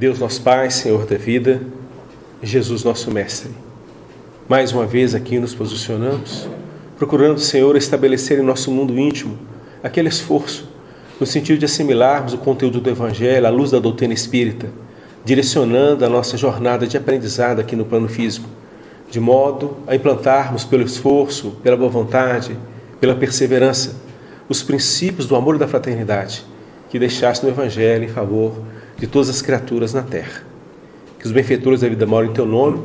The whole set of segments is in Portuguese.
Deus nosso Pai, Senhor da vida, Jesus nosso Mestre. Mais uma vez aqui nos posicionamos, procurando, Senhor, estabelecer em nosso mundo íntimo aquele esforço no sentido de assimilarmos o conteúdo do Evangelho à luz da doutrina espírita, direcionando a nossa jornada de aprendizado aqui no plano físico, de modo a implantarmos pelo esforço, pela boa vontade, pela perseverança, os princípios do amor e da fraternidade que deixaste no Evangelho em favor de todas as criaturas na terra. Que os benfeitores da vida moral em teu nome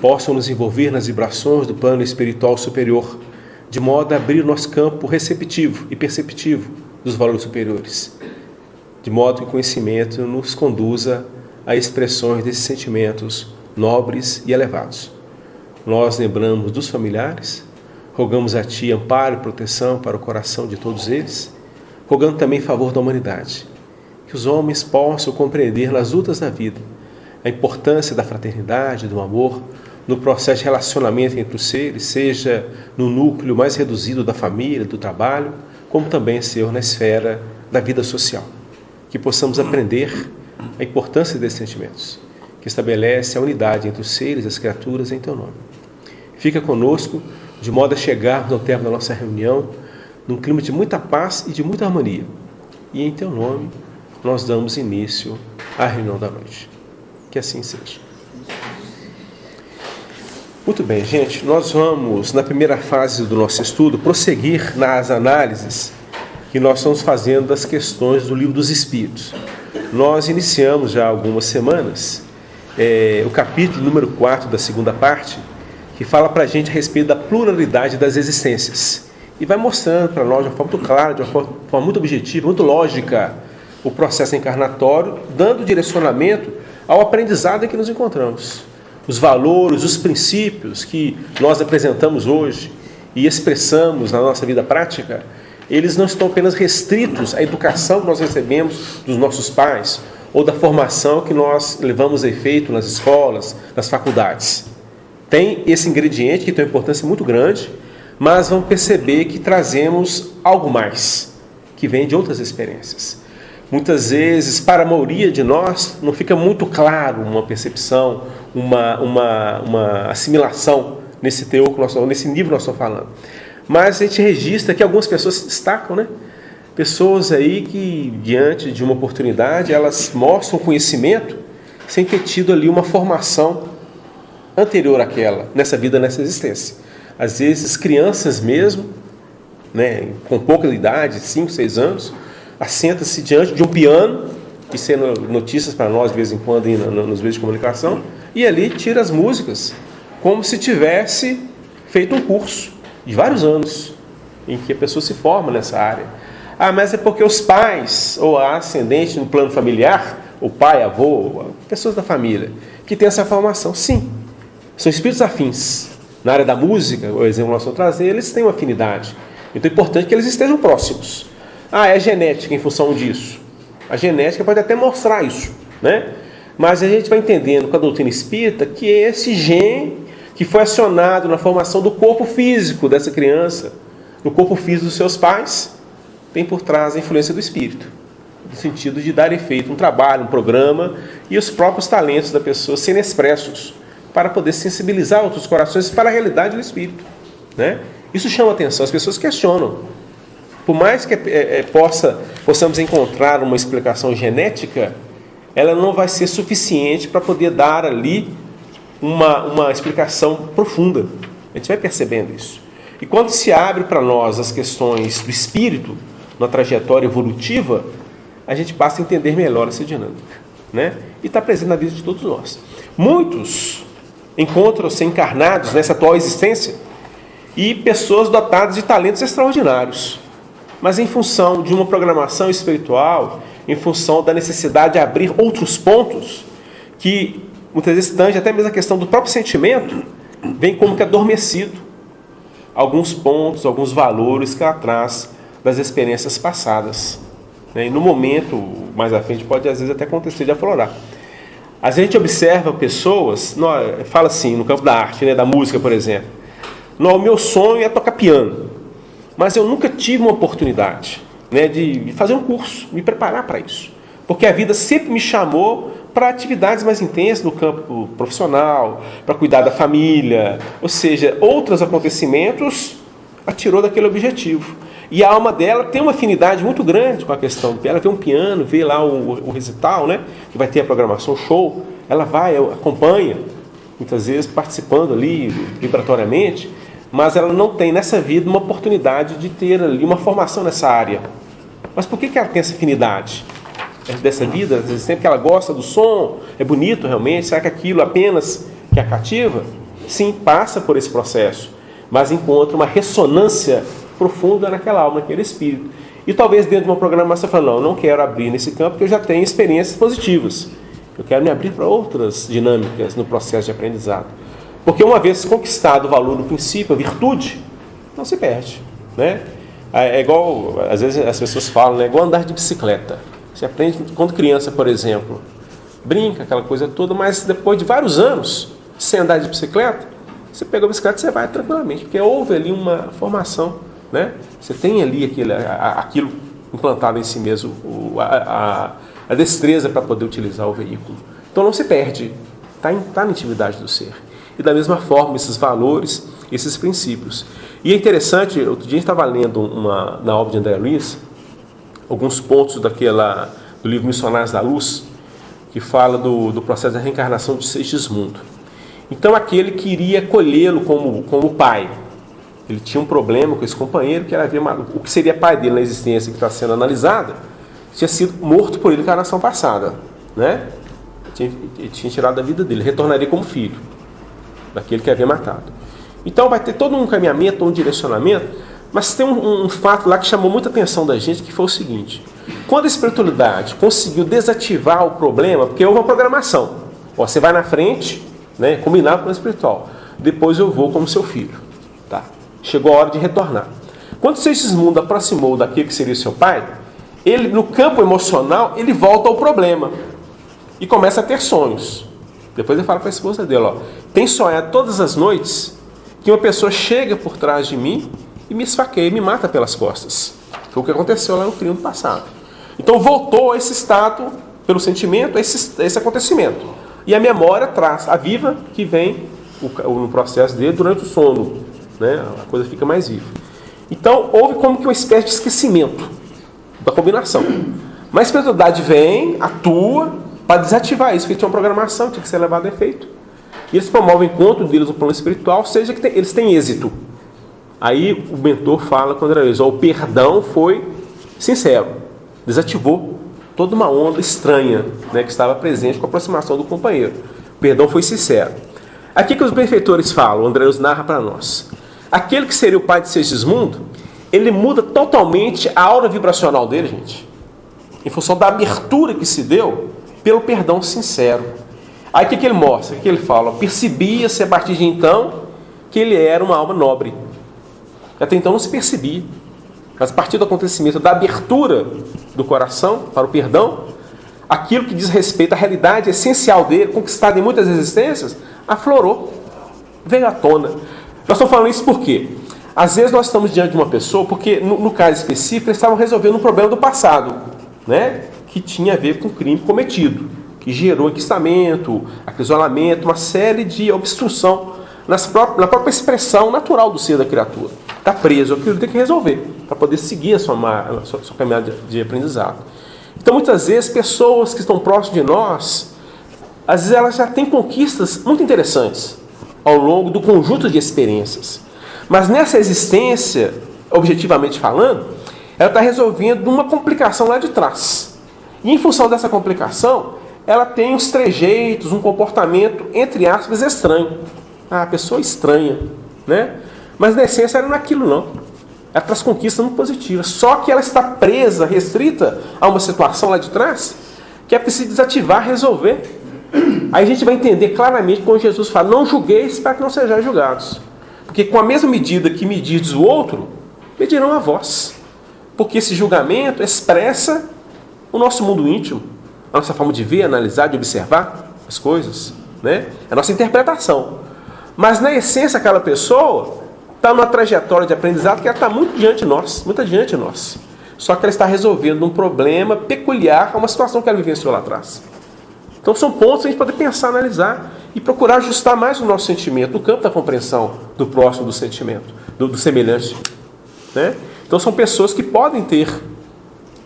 possam nos envolver nas vibrações do plano espiritual superior, de modo a abrir o nosso campo receptivo e perceptivo dos valores superiores, de modo que o conhecimento nos conduza a expressões desses sentimentos nobres e elevados. Nós lembramos dos familiares, rogamos a Ti amparo e proteção para o coração de todos eles, rogando também em favor da humanidade, que os homens possam compreender nas lutas da vida a importância da fraternidade, do amor, no processo de relacionamento entre os seres, seja no núcleo mais reduzido da família, do trabalho, como também, Senhor, na esfera da vida social. Que possamos aprender a importância desses sentimentos, que estabelece a unidade entre os seres e as criaturas em Teu nome. Fica conosco, de modo a chegarmos ao termo da nossa reunião, num clima de muita paz e de muita harmonia. E em Teu nome, nós damos início à reunião da noite. Que assim seja. Muito bem, gente. Nós vamos, na primeira fase do nosso estudo, prosseguir nas análises que nós estamos fazendo das questões do Livro dos Espíritos. Nós iniciamos já há algumas semanas o capítulo número 4 da segunda parte, que fala para a gente a respeito da pluralidade das existências. E vai mostrando para nós de uma forma muito clara, de uma forma muito objetiva, muito lógica, o processo encarnatório, dando direcionamento ao aprendizado em que nos encontramos. Os valores, os princípios que nós apresentamos hoje e expressamos na nossa vida prática, eles não estão apenas restritos à educação que nós recebemos dos nossos pais ou da formação que nós levamos a efeito nas escolas, nas faculdades. Tem esse ingrediente que tem uma importância muito grande, mas vamos perceber que trazemos algo mais, que vem de outras experiências. Muitas vezes, para a maioria de nós, não fica muito claro uma percepção, uma assimilação nesse teor, nesse nível que nós estamos falando. Mas a gente registra que algumas pessoas se destacam, né? Pessoas aí que, diante de uma oportunidade, elas mostram conhecimento sem ter tido ali uma formação anterior àquela, nessa vida, nessa existência. Às vezes, crianças mesmo, né, com pouca idade, 5, 6 anos, assenta-se diante de um piano, que sendo notícias para nós de vez em quando nos meios de comunicação, e ali tira as músicas, como se tivesse feito um curso de vários anos, em que a pessoa se forma nessa área. Ah, mas é porque os pais, ou a ascendente no plano familiar, o pai, avô, pessoas da família, que tem essa formação. Sim, são espíritos afins. Na área da música, o exemplo que nós vamos trazer, eles têm uma afinidade. Então é importante que eles estejam próximos. Ah, é genética em função disso. A genética pode até mostrar isso, né? Mas a gente vai entendendo com a doutrina espírita que esse gene que foi acionado na formação do corpo físico dessa criança, no corpo físico dos seus pais, tem por trás a influência do espírito, no sentido de dar efeito, um trabalho, um programa, e os próprios talentos da pessoa serem expressos, para poder sensibilizar outros corações para a realidade do espírito, né? Isso chama atenção, as pessoas questionam. Por mais que possamos encontrar uma explicação genética, ela não vai ser suficiente para poder dar ali uma explicação profunda. A gente vai percebendo isso. E quando se abre para nós as questões do espírito, na trajetória evolutiva, a gente passa a entender melhor essa dinâmica, né? E está presente na vida de todos nós. Muitos encontram-se encarnados nessa atual existência e pessoas dotadas de talentos extraordinários, mas em função de uma programação espiritual, em função da necessidade de abrir outros pontos, que muitas vezes tange até mesmo a questão do próprio sentimento, vem como que adormecido alguns pontos, alguns valores que ela traz das experiências passadas, né? E no momento, mais à frente, pode às vezes até acontecer de aflorar. A gente observa pessoas, fala assim, no campo da arte, né, da música, por exemplo. O meu sonho é tocar piano, mas eu nunca tive uma oportunidade, né, de fazer um curso, me preparar para isso. Porque a vida sempre me chamou para atividades mais intensas no campo profissional, para cuidar da família, ou seja, outros acontecimentos, a tirou daquele objetivo. E a alma dela tem uma afinidade muito grande com a questão. Ela vê um piano, vê lá o recital, né, que vai ter a programação, o show, ela vai, acompanha, muitas vezes participando ali vibratoriamente, mas ela não tem nessa vida uma oportunidade de ter ali uma formação nessa área. Mas por que ela tem essa afinidade dessa vida? Às vezes sempre que ela gosta do som, é bonito realmente, será que aquilo apenas que a cativa? Sim, passa por esse processo, mas encontra uma ressonância profunda naquela alma, naquele espírito. E talvez dentro de uma programação, você fala, não quero abrir nesse campo porque eu já tenho experiências positivas. Eu quero me abrir para outras dinâmicas no processo de aprendizado. Porque uma vez conquistado o valor do princípio, a virtude, não se perde, né? É igual, às vezes as pessoas falam, né? É igual andar de bicicleta. Você aprende quando criança, por exemplo, brinca, aquela coisa toda, mas depois de vários anos sem andar de bicicleta, você pega a bicicleta e você vai tranquilamente, porque houve ali uma formação, né? Você tem ali aquilo implantado em si mesmo, a destreza para poder utilizar o veículo. Então não se perde, está na intimidade do ser. E da mesma forma, esses valores, esses princípios. E é interessante, outro dia a gente estava lendo na obra de André Luiz, alguns pontos do livro Missionários da Luz, que fala do processo da reencarnação de Segismundo. Então aquele queria acolhê-lo como pai. Ele tinha um problema com esse companheiro, que era ver o que seria pai dele na existência que está sendo analisada, tinha sido morto por ele na encarnação passada, né? Ele tinha tirado a vida dele, retornaria como filho daquele que havia matado. Então vai ter todo um encaminhamento, um direcionamento, mas tem um fato lá que chamou muita atenção da gente, que foi o seguinte: quando a espiritualidade conseguiu desativar o problema, porque houve uma programação, você vai na frente, né, combinado com o espiritual, depois eu vou como seu filho, tá? Chegou a hora de retornar. Quando Segismundo aproximou daquele que seria seu pai, ele, no campo emocional, ele volta ao problema e começa a ter sonhos. Depois ele fala para a esposa dele, tem sonhado todas as noites que uma pessoa chega por trás de mim e me esfaqueia, me mata pelas costas. Foi o que aconteceu lá no crime passado. Então voltou a esse estado, pelo sentimento, a esse acontecimento. E a memória traz, a viva que vem no processo dele durante o sono, né? A coisa fica mais viva. Então houve como que uma espécie de esquecimento da combinação. Mas a espiritualidade vem, atua para desativar isso, porque tinha uma programação, tinha que ser levado a efeito. E eles promovem o encontro deles no plano espiritual, seja que eles têm êxito. Aí o mentor fala quando era isso, o perdão foi sincero, desativou toda uma onda estranha, né, que estava presente com a aproximação do companheiro. O perdão foi sincero. Aqui que os benfeitores falam, o André Luiz narra para nós. Aquele que seria o pai de Segismundo, ele muda totalmente a aura vibracional dele, gente, em função da abertura que se deu pelo perdão sincero. Aí o que ele mostra? O que ele fala? Percebia-se a partir de então que ele era uma alma nobre. Até então não se percebia. Mas a partir do acontecimento da abertura do coração para o perdão, aquilo que diz respeito à realidade essencial dele, conquistada em muitas existências, aflorou, veio à tona. Nós estamos falando isso por quê? Às vezes nós estamos diante de uma pessoa, porque no caso específico eles estavam resolvendo um problema do passado, né? Que tinha a ver com o crime cometido, que gerou enquistamento, acrisolamento, uma série de obstrução na própria expressão natural do ser da criatura. Está preso, aquilo tem que resolver, para poder seguir a sua caminhada de aprendizado. Então, muitas vezes, pessoas que estão próximas de nós, às vezes elas já têm conquistas muito interessantes ao longo do conjunto de experiências. Mas nessa existência, objetivamente falando, ela está resolvendo uma complicação lá de trás. E em função dessa complicação, ela tem uns trejeitos, um comportamento, entre aspas, estranho. A pessoa estranha, né? Mas na essência ela não é aquilo não. Ela traz conquistas muito positivas. Só que ela está presa, restrita a uma situação lá de trás, que é preciso desativar, resolver. Aí a gente vai entender claramente quando Jesus fala, não julgueis para que não sejais julgados. Porque com a mesma medida que medides o outro, medirão a vós. Porque esse julgamento expressa o nosso mundo íntimo, a nossa forma de ver, analisar, de observar as coisas, né? A nossa interpretação. Mas na essência aquela pessoa está numa trajetória de aprendizado que ela está muito adiante de nós. Só que ela está resolvendo um problema peculiar a uma situação que ela vivenciou lá atrás. Então são pontos que a gente pode pensar, analisar e procurar ajustar mais o nosso sentimento no campo da compreensão do próximo, do sentimento, do semelhante, né? Então são pessoas que podem ter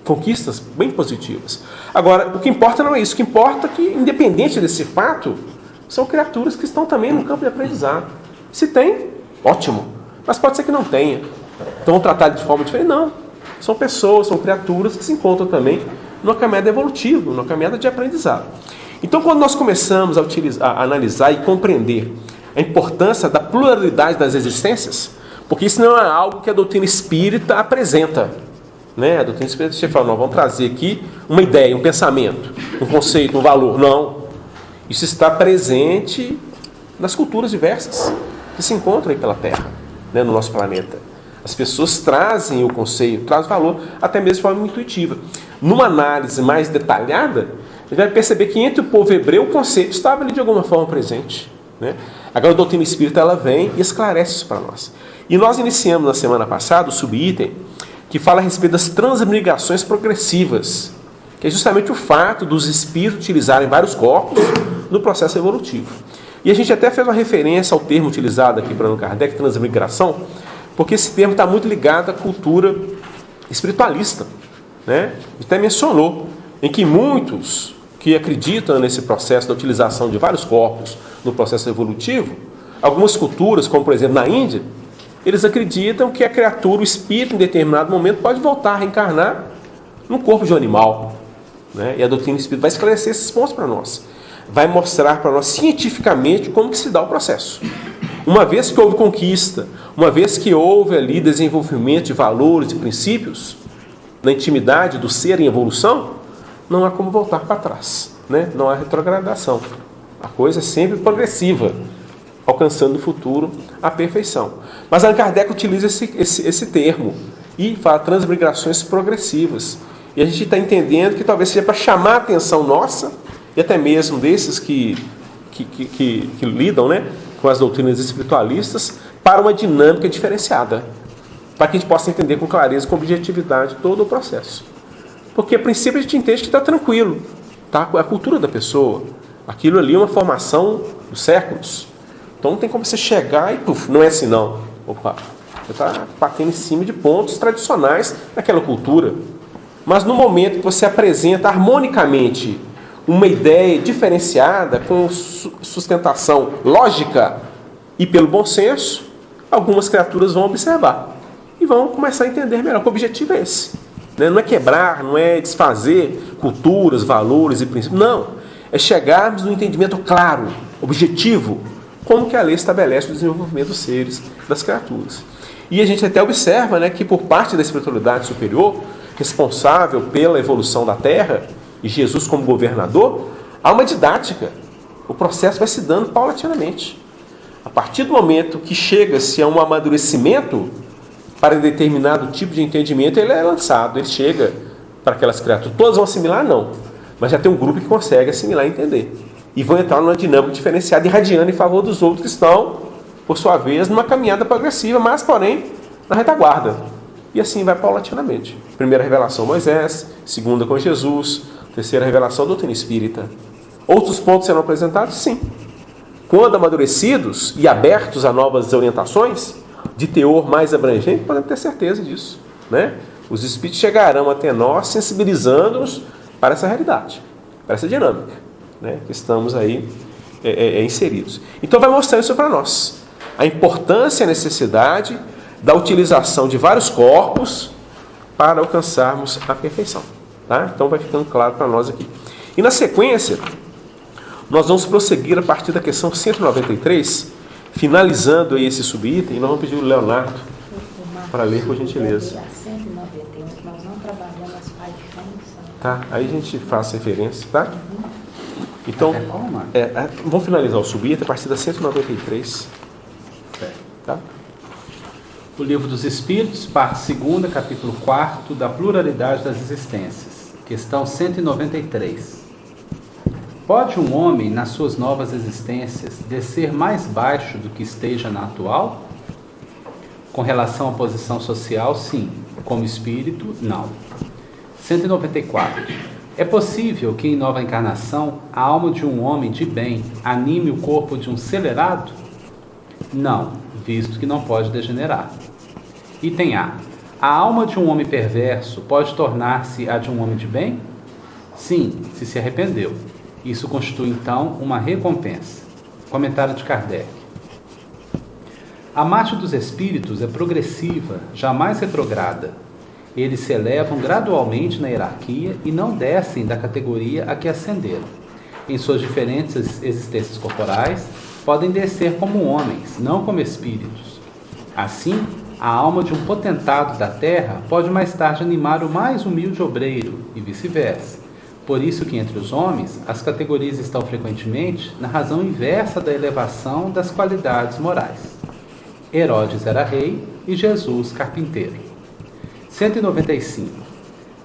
conquistas bem positivas. Agora, o que importa não é isso. O que importa é que, independente desse fato, são criaturas que estão também no campo de aprendizado. Se tem, ótimo. Mas pode ser que não tenha. Então vão tratar de forma diferente? Não. São pessoas, são criaturas que se encontram também numa caminhada evolutiva, numa caminhada de aprendizado. Então, quando nós começamos a analisar e compreender a importância da pluralidade das existências, porque isso não é algo que a doutrina espírita apresenta, né? A doutrina espírita chega e fala, nós vamos trazer aqui uma ideia, um pensamento, um conceito, um valor. Não. Isso está presente nas culturas diversas que se encontram aí pela Terra, né, no nosso planeta. As pessoas trazem o conceito, trazem valor, até mesmo de forma intuitiva. Numa análise mais detalhada, a gente vai perceber que entre o povo hebreu o conceito estava ali de alguma forma presente, né? Agora a doutrina espírita ela vem e esclarece isso para nós. E nós iniciamos na semana passada o subitem que fala a respeito das transmigrações progressivas, que é justamente o fato dos espíritos utilizarem vários corpos no processo evolutivo. E a gente até fez uma referência ao termo utilizado aqui por Allan Kardec, transmigração, porque esse termo está muito ligado à cultura espiritualista, né? Até mencionou em que muitos que acreditam nesse processo da utilização de vários corpos no processo evolutivo, algumas culturas, como por exemplo na Índia, eles acreditam que a criatura, o espírito, em determinado momento, pode voltar a reencarnar no corpo de um animal, né? E a doutrina espírita vai esclarecer esses pontos para nós. Vai mostrar para nós cientificamente como que se dá o processo. Uma vez que houve conquista, uma vez que houve ali desenvolvimento de valores e princípios, na intimidade do ser em evolução, não há como voltar para trás, né? Não há retrogradação. A coisa é sempre progressiva, alcançando no futuro a perfeição. Mas Allan Kardec utiliza esse termo e fala transmigrações progressivas. E a gente está entendendo que talvez seja para chamar a atenção nossa, e até mesmo desses que lidam, né, com as doutrinas espiritualistas, para uma dinâmica diferenciada, para que a gente possa entender com clareza, com objetividade, todo o processo. Porque a princípio a gente entende que está tranquilo, tá? A cultura da pessoa, aquilo ali é uma formação dos séculos. Então não tem como você chegar e, puf, não é assim não. Opa, você está batendo em cima de pontos tradicionais daquela cultura. Mas no momento que você apresenta harmonicamente uma ideia diferenciada, com sustentação lógica e pelo bom senso, algumas criaturas vão observar e vão começar a entender melhor que o objetivo é esse. Não é quebrar, não é desfazer culturas, valores e princípios. Não, é chegarmos no entendimento claro, objetivo, como que a lei estabelece o desenvolvimento dos seres, das criaturas. E a gente até observa, né, que por parte da espiritualidade superior, responsável pela evolução da Terra, e Jesus como governador, há uma didática. O processo vai se dando paulatinamente. A partir do momento que chega-se a um amadurecimento para determinado tipo de entendimento, ele é lançado, ele chega para aquelas criaturas. Todas vão assimilar? Não. Mas já tem um grupo que consegue assimilar e entender. E vão entrar numa dinâmica diferenciada, irradiando em favor dos outros que estão, por sua vez, numa caminhada progressiva, mas, porém, na retaguarda. E assim vai paulatinamente. Primeira revelação Moisés, segunda com Jesus, terceira revelação doutrina espírita. Outros pontos serão apresentados? Sim. Quando amadurecidos e abertos a novas orientações, de teor mais abrangente, podemos ter certeza disso, né? Os espíritos chegarão até nós sensibilizando-nos para essa realidade, para essa dinâmica, né, que estamos aí inseridos. Então vai mostrar isso para nós. A importância e a necessidade da utilização de vários corpos para alcançarmos a perfeição. Tá? Então vai ficando claro para nós aqui. E na sequência, nós vamos prosseguir a partir da questão 193, finalizando aí esse subitem, e nós vamos pedir o Leonardo para ler, por gentileza. 191, nós não trabalhamos as paixões. Tá? Aí a gente faz referência, tá? Então, vamos finalizar o subitem a partir da 193. Tá? O Livro dos Espíritos, parte 2ª, capítulo 4º, da pluralidade das existências. Questão 193. Pode um homem, nas suas novas existências, descer mais baixo do que esteja na atual? Com relação à posição social, sim. Como espírito, não. 194. É possível que em nova encarnação a alma de um homem de bem anime o corpo de um celerado? Não, visto que não pode degenerar. Item A. A alma de um homem perverso pode tornar-se a de um homem de bem? Sim, se arrependeu. Isso constitui, então, uma recompensa. Comentário de Kardec. A marcha dos espíritos é progressiva, jamais retrograda. Eles se elevam gradualmente na hierarquia e não descem da categoria a que ascenderam. Em suas diferentes existências corporais, podem descer como homens, não como espíritos. Assim, a alma de um potentado da terra pode mais tarde animar o mais humilde obreiro, e vice-versa. Por isso que entre os homens, as categorias estão frequentemente na razão inversa da elevação das qualidades morais. Herodes era rei e Jesus carpinteiro. 195.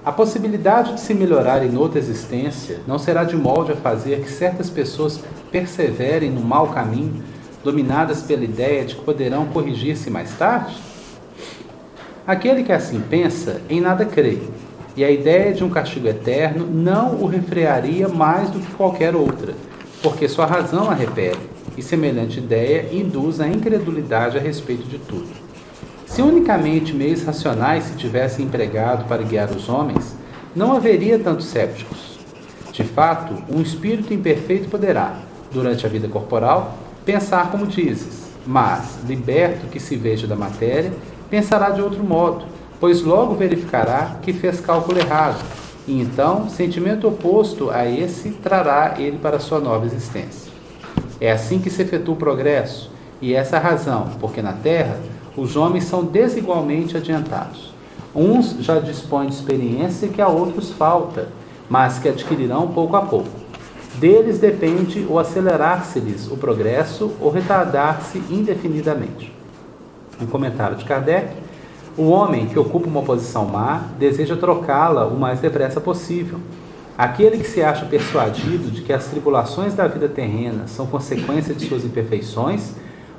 A possibilidade de se melhorar em outra existência não será de molde a fazer que certas pessoas perseverem no mau caminho, dominadas pela ideia de que poderão corrigir-se mais tarde? Aquele que assim pensa, em nada crê, e a ideia de um castigo eterno não o refrearia mais do que qualquer outra, porque sua razão a repele, e semelhante ideia induz a incredulidade a respeito de tudo. Se unicamente meios racionais se tivessem empregado para guiar os homens, não haveria tantos sépticos. De fato, um espírito imperfeito poderá, durante a vida corporal, pensar como dizes, mas, liberto que se veja da matéria, pensará de outro modo, pois logo verificará que fez cálculo errado, e então, sentimento oposto a esse trará ele para sua nova existência. É assim que se efetua o progresso, e essa é a razão, porque na Terra, os homens são desigualmente adiantados. Uns já dispõem de experiência que a outros falta, mas que adquirirão pouco a pouco. Deles depende o acelerar-se-lhes o progresso ou retardar-se indefinidamente. Um comentário de Kardec: o homem que ocupa uma posição má deseja trocá-la o mais depressa possível. Aquele que se acha persuadido de que as tribulações da vida terrena são consequência de suas imperfeições,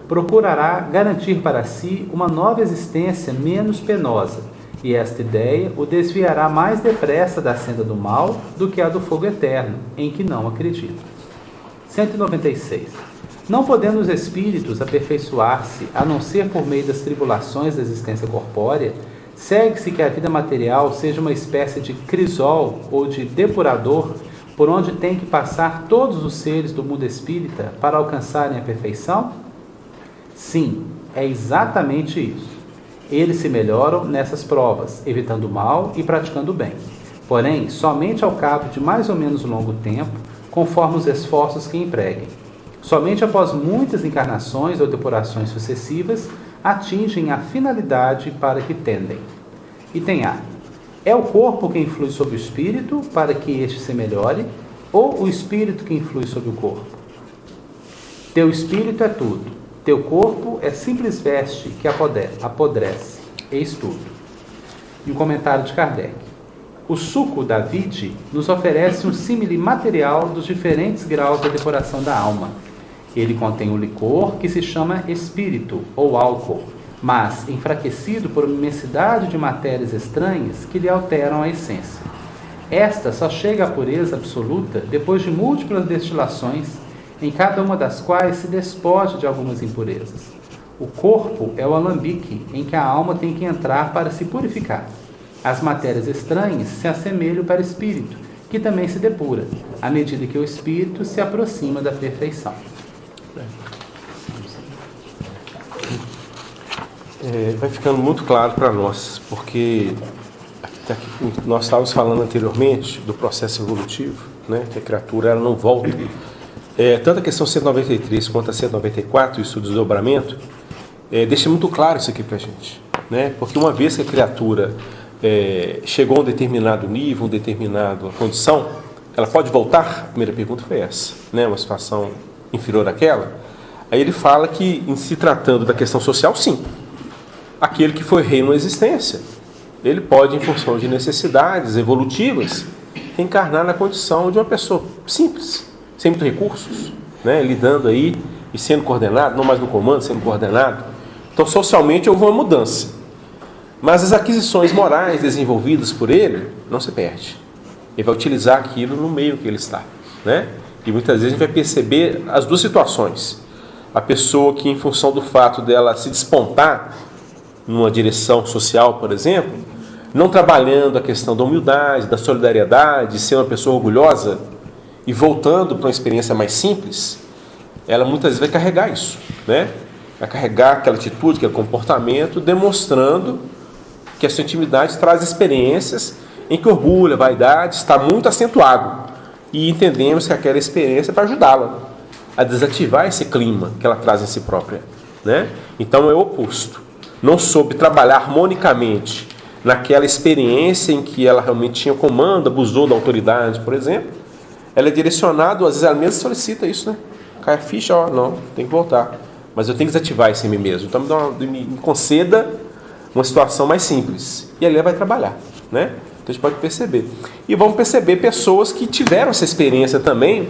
procurará garantir para si uma nova existência menos penosa, e esta ideia o desviará mais depressa da senda do mal do que a do fogo eterno, em que não acredita. 196. Não podendo os espíritos aperfeiçoar-se, a não ser por meio das tribulações da existência corpórea, segue-se que a vida material seja uma espécie de crisol ou de depurador por onde têm que passar todos os seres do mundo espírita para alcançarem a perfeição? Sim, é exatamente isso. Eles se melhoram nessas provas, evitando o mal e praticando o bem. Porém, somente ao cabo de mais ou menos longo tempo, conforme os esforços que empreguem. Somente após muitas encarnações ou depurações sucessivas, atingem a finalidade para que tendem. Item A. É o corpo que influi sobre o espírito para que este se melhore, ou o espírito que influi sobre o corpo? Teu espírito é tudo. Teu corpo é simples veste que apodrece. Eis tudo. E um comentário de Kardec. O suco da vide nos oferece um símile material dos diferentes graus da depuração da alma. Ele contém o licor que se chama espírito ou álcool, mas enfraquecido por uma imensidade de matérias estranhas que lhe alteram a essência. Esta só chega à pureza absoluta depois de múltiplas destilações, em cada uma das quais se despoja de algumas impurezas. O corpo é o alambique em que a alma tem que entrar para se purificar. As matérias estranhas se assemelham para o espírito, que também se depura, à medida que o espírito se aproxima da perfeição. Vai ficando muito claro para nós, porque nós estávamos falando anteriormente do processo evolutivo, né, que a criatura ela não volta. Tanto a questão 193 quanto a 194, isso do desdobramento, deixa muito claro isso aqui para a gente, né? Porque uma vez que a criatura chegou a um determinado nível, uma determinada condição, ela pode voltar? A primeira pergunta foi essa, né? Uma situação inferior àquela. Aí ele fala que, em se tratando da questão social, sim, aquele que foi rei numa existência, ele pode, em função de necessidades evolutivas, encarnar na condição de uma pessoa simples, sem muitos recursos, né? Lidando aí e sendo coordenado, não mais no comando, sendo coordenado. Então, socialmente, houve uma mudança. Mas as aquisições morais desenvolvidas por ele não se perde. Ele vai utilizar aquilo no meio que ele está, né? E muitas vezes a gente vai perceber as duas situações. A pessoa que, em função do fato dela se despontar numa direção social, por exemplo, não trabalhando a questão da humildade, da solidariedade, ser uma pessoa orgulhosa e voltando para uma experiência mais simples, ela muitas vezes vai carregar isso, né? Vai carregar aquela atitude, aquele comportamento, demonstrando que a sua intimidade traz experiências em que orgulho, a vaidade está muito acentuado. E entendemos que aquela experiência é para ajudá-la a desativar esse clima que ela traz em si própria, né? Então é o oposto. Não soube trabalhar harmonicamente naquela experiência em que ela realmente tinha comando, abusou da autoridade, por exemplo. Ela é direcionada, às vezes ela mesma solicita isso, né? Cai a ficha, ó, não, tem que voltar. Mas eu tenho que desativar isso em mim mesmo. Então me conceda uma situação mais simples. E ali ela vai trabalhar, né? Então a gente pode perceber. E vamos perceber pessoas que tiveram essa experiência também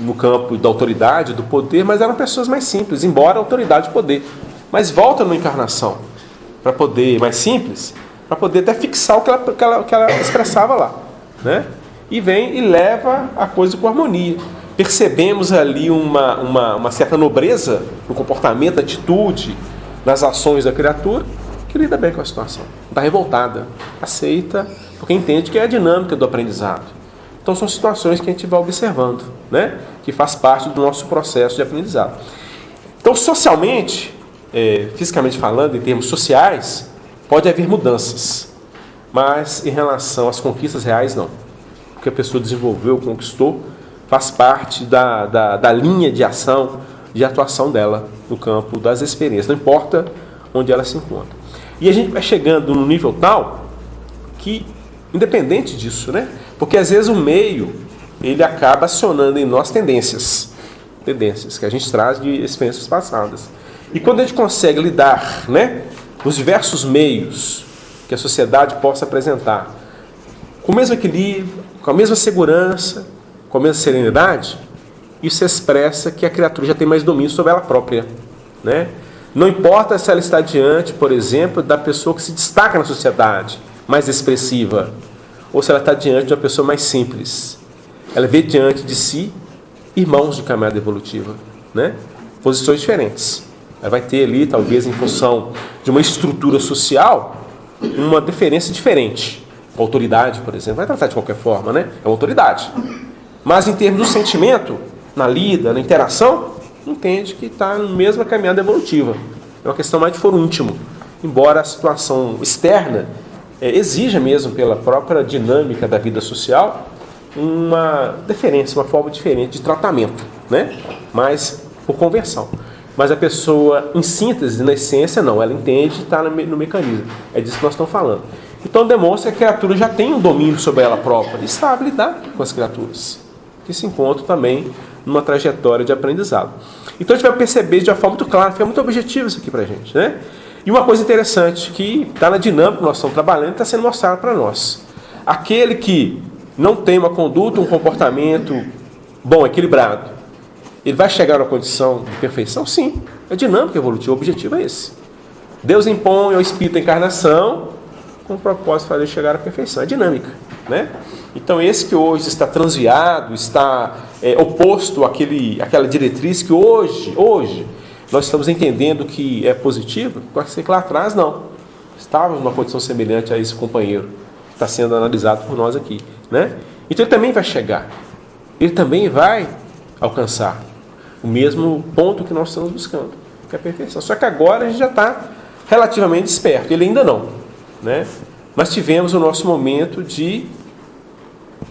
no campo da autoridade, do poder, mas eram pessoas mais simples, embora autoridade e poder. Mas volta na encarnação para poder, mais simples, para poder até fixar o que ela expressava lá, né? E vem e leva a coisa com harmonia. Percebemos ali uma certa nobreza no comportamento, na atitude, nas ações da criatura, que lida bem com a situação. Não está revoltada, aceita, porque entende que é a dinâmica do aprendizado. Então são situações que a gente vai observando, né? Que faz parte do nosso processo de aprendizado. Então socialmente, fisicamente falando, em termos sociais, pode haver mudanças, mas em relação às conquistas reais, não. O que a pessoa desenvolveu, conquistou, faz parte da linha de ação, de atuação dela no campo das experiências, não importa onde ela se encontra. E a gente vai chegando num nível tal que, independente disso, né? Porque às vezes o meio, ele acaba acionando em nós tendências que a gente traz de experiências passadas. E quando a gente consegue lidar, né, nos diversos meios que a sociedade possa apresentar, com o mesmo equilíbrio, com a mesma segurança, com a mesma serenidade, isso expressa que a criatura já tem mais domínio sobre ela própria, né? Não importa se ela está diante, por exemplo, da pessoa que se destaca na sociedade, mais expressiva, ou se ela está diante de uma pessoa mais simples. Ela vê diante de si irmãos de caminhada evolutiva, né? Posições diferentes. Ela vai ter ali, talvez em função de uma estrutura social, uma diferença diferente. A autoridade, por exemplo, vai tratar de qualquer forma, né? É uma autoridade. Mas em termos do sentimento, na lida, na interação, entende que está na mesma caminhada evolutiva. É uma questão mais de foro íntimo. Embora a situação externa exija mesmo, pela própria dinâmica da vida social, uma diferença, uma forma diferente de tratamento, né? Mas por conversão. Mas a pessoa, em síntese, na essência, não. Ela entende e está no mecanismo. É disso que nós estamos falando. Então demonstra que a criatura já tem um domínio sobre ela própria e sabe lidar com as criaturas, que se encontram também numa trajetória de aprendizado. Então a gente vai perceber de uma forma muito clara, fica muito objetivo isso aqui para a gente, né? E uma coisa interessante que está na dinâmica que nós estamos trabalhando, está sendo mostrado para nós. Aquele que não tem uma conduta, um comportamento bom, equilibrado, ele vai chegar a uma condição de perfeição? Sim, é dinâmica evolutiva, o objetivo é esse. Deus impõe ao espírito a encarnação com o propósito de fazer chegar à perfeição, é dinâmica, né? Então esse que hoje está transviado, está oposto àquela diretriz que hoje nós estamos entendendo que é positivo, pode ser que lá atrás não. Estávamos numa condição semelhante a esse companheiro que está sendo analisado por nós aqui, né? Então ele também vai chegar, ele também vai alcançar o mesmo ponto que nós estamos buscando, que é a perfeição. Só que agora a gente já está relativamente esperto, ele ainda não, né? Mas tivemos o nosso momento de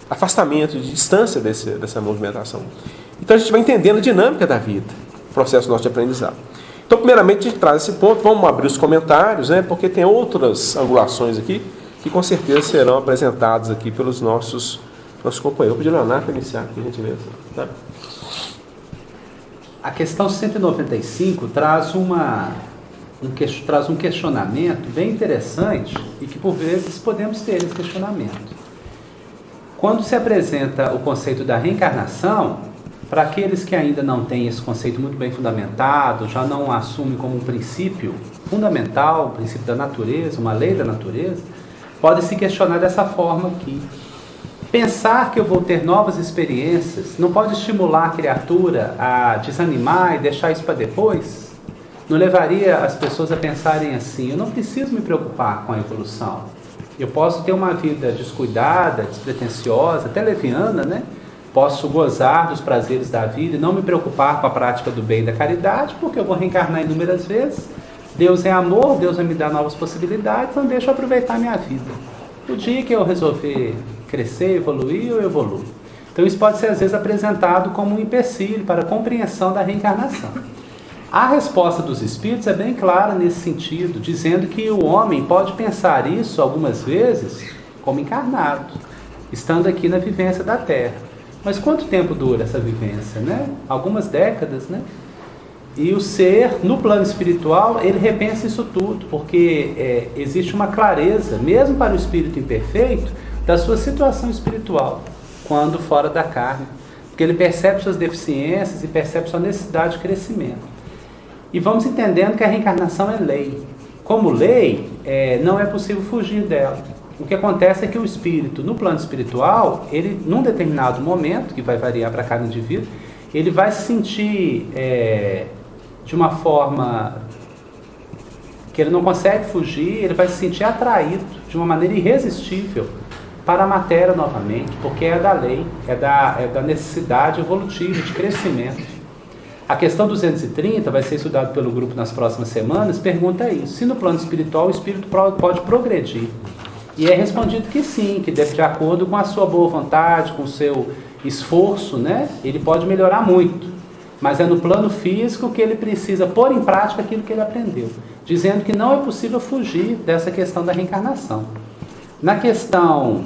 afastamento, de distância dessa movimentação. Então a gente vai entendendo a dinâmica da vida, o processo nosso de aprendizado. Então, primeiramente, a gente traz esse ponto, vamos abrir os comentários, né? Porque tem outras angulações aqui que com certeza serão apresentadas aqui pelos nossos companheiros. Vou pedir ao Leonardo para iniciar aqui, a gente vê. Tá? A questão 195 traz um questionamento bem interessante e que, por vezes, podemos ter esse questionamento. Quando se apresenta o conceito da reencarnação, para aqueles que ainda não têm esse conceito muito bem fundamentado, já não assumem como um princípio fundamental, um princípio da natureza, uma lei da natureza, pode se questionar dessa forma aqui. Pensar que eu vou ter novas experiências não pode estimular a criatura a desanimar e deixar isso para depois? Não levaria as pessoas a pensarem assim: eu não preciso me preocupar com a evolução. Eu posso ter uma vida descuidada, despretensiosa, até leviana, né? Posso gozar dos prazeres da vida e não me preocupar com a prática do bem e da caridade, porque eu vou reencarnar inúmeras vezes. Deus é amor, Deus vai me dar novas possibilidades, então deixa eu aproveitar a minha vida. O dia que eu resolver crescer, evoluir, eu evoluo. Então isso pode ser às vezes apresentado como um empecilho para a compreensão da reencarnação. A resposta dos Espíritos é bem clara nesse sentido, dizendo que o homem pode pensar isso algumas vezes como encarnado, estando aqui na vivência da Terra. Mas quanto tempo dura essa vivência, né? Algumas décadas, né? E o ser, no plano espiritual, ele repensa isso tudo, porque existe uma clareza, mesmo para o espírito imperfeito, da sua situação espiritual, quando fora da carne. Porque ele percebe suas deficiências e percebe sua necessidade de crescimento. E vamos entendendo que a reencarnação é lei. Como lei, não é possível fugir dela. O que acontece é que o espírito, no plano espiritual, ele, num determinado momento, que vai variar para cada indivíduo, ele vai se sentir de uma forma que ele não consegue fugir, ele vai se sentir atraído de uma maneira irresistível para a matéria novamente, porque é da lei, é da necessidade evolutiva, de crescimento. A questão 230, vai ser estudado pelo grupo nas próximas semanas, pergunta isso: se no plano espiritual o espírito pode progredir? E é respondido que sim, que deve de acordo com a sua boa vontade, com o seu esforço, né? Ele pode melhorar muito, mas é no plano físico que ele precisa pôr em prática aquilo que ele aprendeu, dizendo que não é possível fugir dessa questão da reencarnação. Na questão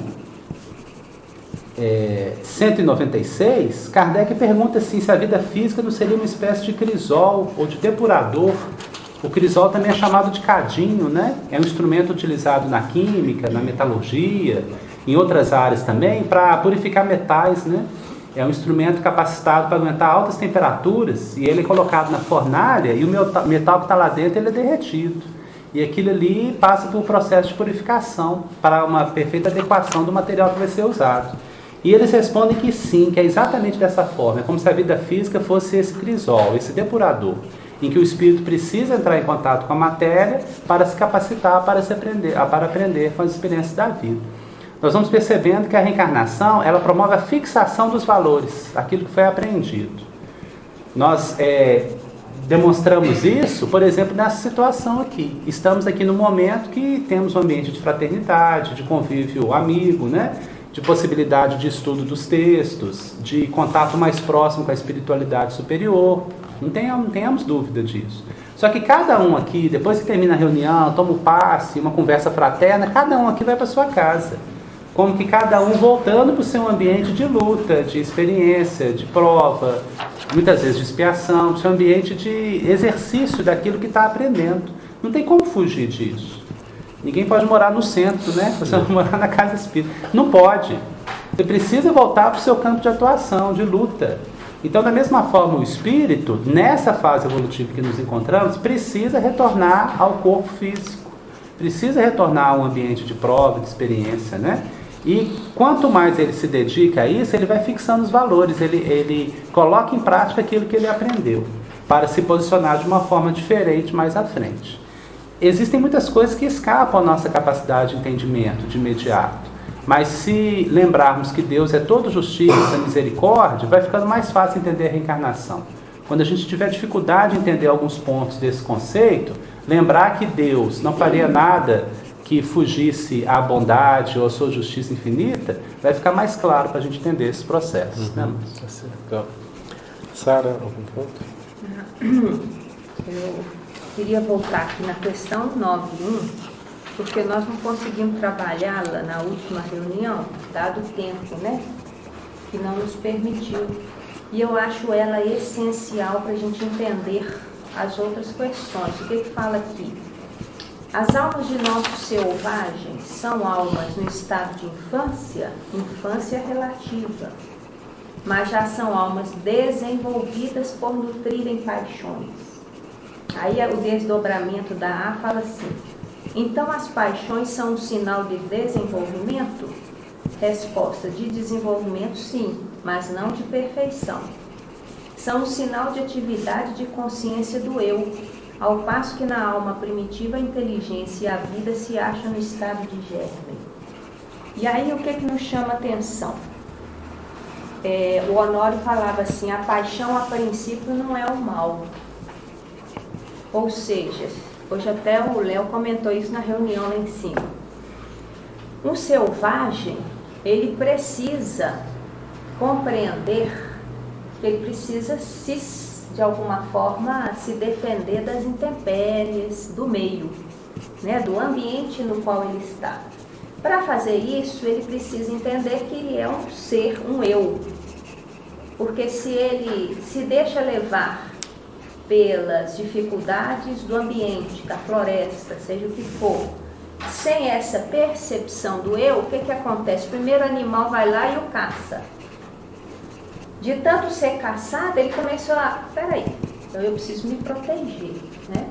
196, Kardec pergunta assim, se a vida física não seria uma espécie de crisol ou de depurador. O crisol também é chamado de cadinho, né? É um instrumento utilizado na química, na metalurgia, em outras áreas também, para purificar metais, né? É um instrumento capacitado para aguentar altas temperaturas, e ele é colocado na fornalha e o metal que está lá dentro ele é derretido. E aquilo ali passa por um processo de purificação para uma perfeita adequação do material que vai ser usado. E eles respondem que sim, que é exatamente dessa forma. É como se a vida física fosse esse crisol, esse depurador, em que o espírito precisa entrar em contato com a matéria para se capacitar para aprender com as experiências da vida. Nós vamos percebendo que a reencarnação, ela promove a fixação dos valores, aquilo que foi aprendido. Nós demonstramos isso, por exemplo, nessa situação aqui. Estamos aqui no momento que temos um ambiente de fraternidade, de convívio amigo, né? De possibilidade de estudo dos textos, de contato mais próximo com a espiritualidade superior. Não tenhamos dúvida disso. Só que cada um aqui, depois que termina a reunião, toma um passe, uma conversa fraterna, cada um aqui vai para sua casa. Como que cada um voltando para o seu ambiente de luta, de experiência, de prova, muitas vezes de expiação, do seu ambiente de exercício daquilo que está aprendendo. Não tem como fugir disso. Ninguém pode morar no centro, né? Você vai morar na casa espírita. Não pode. Você precisa voltar para o seu campo de atuação, de luta. Então, da mesma forma, o espírito, nessa fase evolutiva que nos encontramos, precisa retornar ao corpo físico. Precisa retornar a um ambiente de prova, de experiência, né? E quanto mais ele se dedica a isso, ele vai fixando os valores, ele coloca em prática aquilo que ele aprendeu, para se posicionar de uma forma diferente mais à frente. Existem muitas coisas que escapam à nossa capacidade de entendimento de imediato, mas se lembrarmos que Deus é todo justiça, misericórdia, vai ficando mais fácil entender a reencarnação. Quando a gente tiver dificuldade em entender alguns pontos desse conceito, lembrar que Deus não faria nada que fugisse à bondade ou à sua justiça infinita, vai ficar mais claro para a gente entender esses processos. Né? Então, Sara, algum ponto? Eu queria voltar aqui na questão 9.1, porque nós não conseguimos trabalhá-la na última reunião, dado o tempo, né? Que não nos permitiu. E eu acho ela essencial para a gente entender as outras questões. O que fala aqui? As almas de nossos selvagens são almas no estado de infância, infância relativa, mas já são almas desenvolvidas por nutrirem paixões. Aí o desdobramento da A fala assim: então as paixões são um sinal de desenvolvimento? Resposta: de desenvolvimento, sim, mas não de perfeição. São um sinal de atividade de consciência do eu, ao passo que na alma primitiva a inteligência e a vida se acham no estado de germe. E aí o que nos chama a atenção? O Honório falava assim: a paixão a princípio não é o mal. Ou seja, hoje até o Léo comentou isso na reunião lá em cima. Um selvagem, ele precisa compreender que ele precisa de alguma forma se defender das intempéries do meio, né, do ambiente no qual ele está. Para fazer isso, ele precisa entender que ele é um ser, um eu. Porque se ele se deixa levar pelas dificuldades do ambiente, da floresta, seja o que for, sem essa percepção do eu, o que acontece? Primeiro o animal vai lá e o caça. De tanto ser caçado, ele começou a... Peraí, então eu preciso me proteger, né?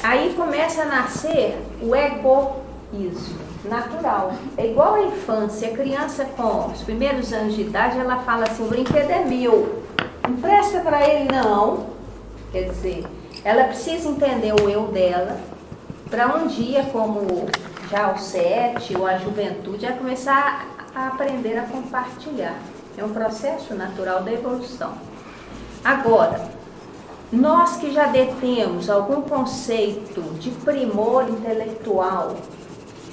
Aí começa a nascer o egoísmo natural. É igual à infância. A criança com os primeiros anos de idade, ela fala assim: o brinquedo é meu, empresta para ele. Não. Quer dizer, ela precisa entender o eu dela, para um dia, como já aos 7 ou a juventude, ela começar a aprender a compartilhar. É um processo natural da evolução. Agora, nós que já detemos algum conceito de primor intelectual,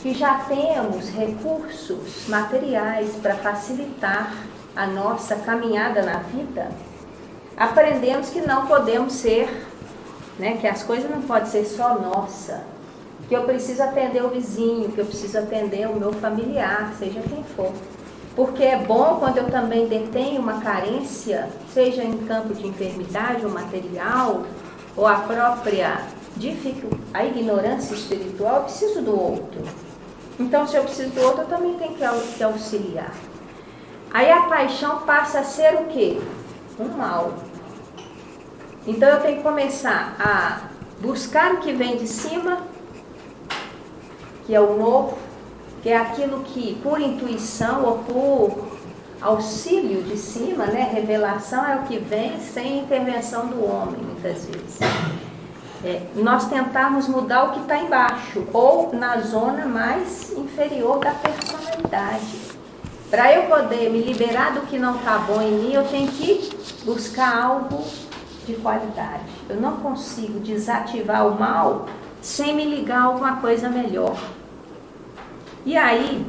que já temos recursos materiais para facilitar a nossa caminhada na vida, aprendemos que não podemos ser, né, que as coisas não podem ser só nossa, que eu preciso atender o vizinho, que eu preciso atender o meu familiar, seja quem for. Porque é bom quando eu também detenho uma carência, seja em campo de enfermidade ou material, ou a própria a ignorância espiritual, eu preciso do outro. Então, se eu preciso do outro, eu também tenho que auxiliar. Aí a paixão passa a ser o quê? Um mal. Então, eu tenho que começar a buscar o que vem de cima, que é o novo, que é aquilo que, por intuição ou por auxílio de cima, né, revelação é o que vem sem intervenção do homem, muitas vezes. Nós tentamos mudar o que está embaixo, ou na zona mais inferior da personalidade. Para eu poder me liberar do que não está bom em mim, eu tenho que buscar algo de qualidade. Eu não consigo desativar o mal sem me ligar a alguma coisa melhor. E aí,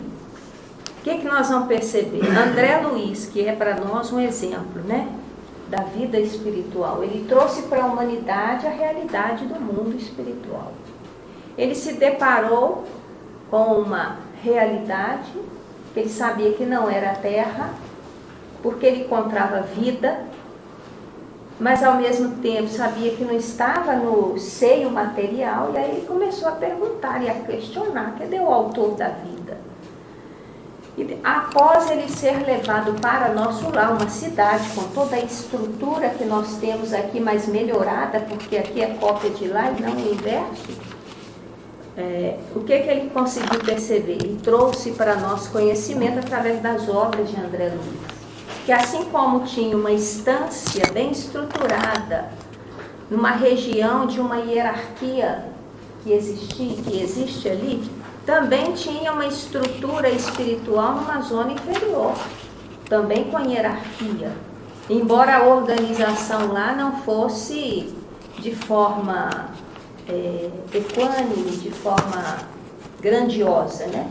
o que nós vamos perceber? André Luiz, que é para nós um exemplo, né, da vida espiritual, ele trouxe para a humanidade a realidade do mundo espiritual. Ele se deparou com uma realidade que ele sabia que não era a Terra, porque ele encontrava vida, mas ao mesmo tempo sabia que não estava no seio material, e aí ele começou a perguntar e a questionar: cadê o autor da vida? E após ele ser levado para nosso lar, uma cidade com toda a estrutura que nós temos aqui, mas melhorada, porque aqui é cópia de lá e não o inverso, o que ele conseguiu perceber? Ele trouxe para nosso conhecimento através das obras de André Luiz. Que assim como tinha uma instância bem estruturada, numa região de uma hierarquia que existe ali, também tinha uma estrutura espiritual numa zona inferior, também com hierarquia. Embora a organização lá não fosse de forma equânime, de forma grandiosa, né?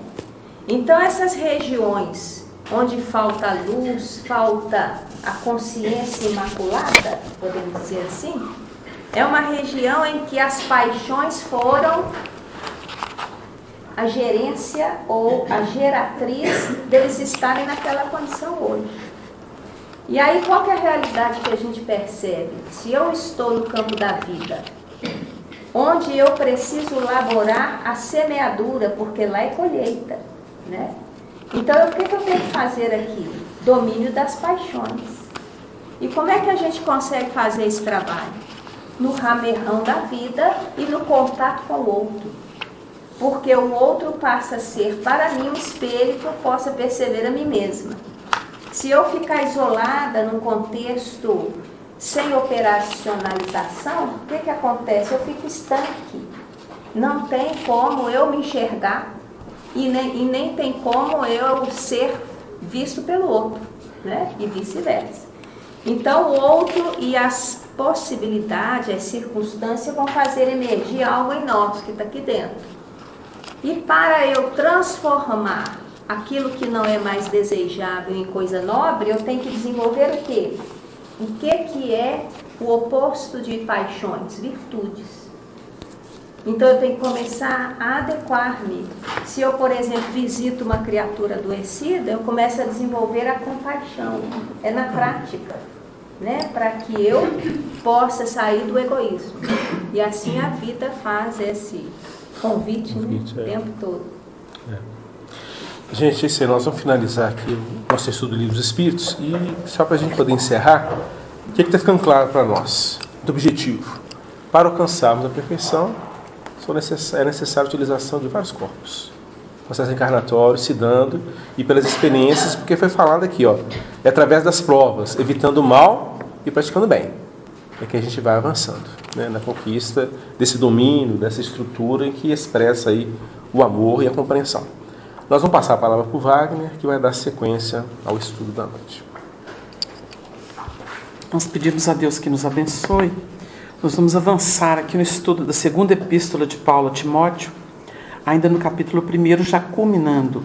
Então essas regiões onde falta a luz, falta a consciência imaculada, podemos dizer assim, é uma região em que as paixões foram a gerência ou a geratriz deles estarem naquela condição hoje. E aí qual que é a realidade que a gente percebe? Se eu estou no campo da vida, onde eu preciso laborar a semeadura, porque lá é colheita, né? Então, o que eu tenho que fazer aqui? Domínio das paixões. E como é que a gente consegue fazer esse trabalho? No ramerrão da vida e no contato com o outro. porque o outro passa a ser para mim um espelho que eu possa perceber a mim mesma. Se eu ficar isolada num contexto sem operacionalização, o que acontece? Eu fico estanque. Não tem como eu me enxergar e nem tem como eu ser visto pelo outro, né? E vice-versa. Então, o outro e as possibilidades, as circunstâncias vão fazer emergir algo em nós que está aqui dentro. E para eu transformar aquilo que não é mais desejável em coisa nobre, eu tenho que desenvolver o quê? O que é o oposto de paixões? Virtudes. Então eu tenho que começar a adequar-me. Se eu, por exemplo, visito uma criatura adoecida, eu começo a desenvolver a compaixão. É na prática, né? Para que eu possa sair do egoísmo. E assim a vida faz esse convite, né? O tempo todo. Gente, isso aí, nós vamos finalizar aqui o nosso estudo do Livro dos Espíritos e só para a gente poder encerrar, o que está ficando claro para nós? Do objetivo. Para alcançarmos a perfeição, é necessária a utilização de vários corpos. Processo encarnatório se dando e pelas experiências, porque foi falado aqui, é através das provas, evitando o mal e praticando o bem. É que a gente vai avançando, né, na conquista desse domínio, dessa estrutura em que expressa aí o amor e a compreensão. Nós vamos passar a palavra para o Wagner, que vai dar sequência ao estudo da noite. Nós pedimos a Deus que nos abençoe. Nós vamos avançar aqui no estudo da segunda epístola de Paulo a Timóteo, ainda no capítulo 1, já culminando.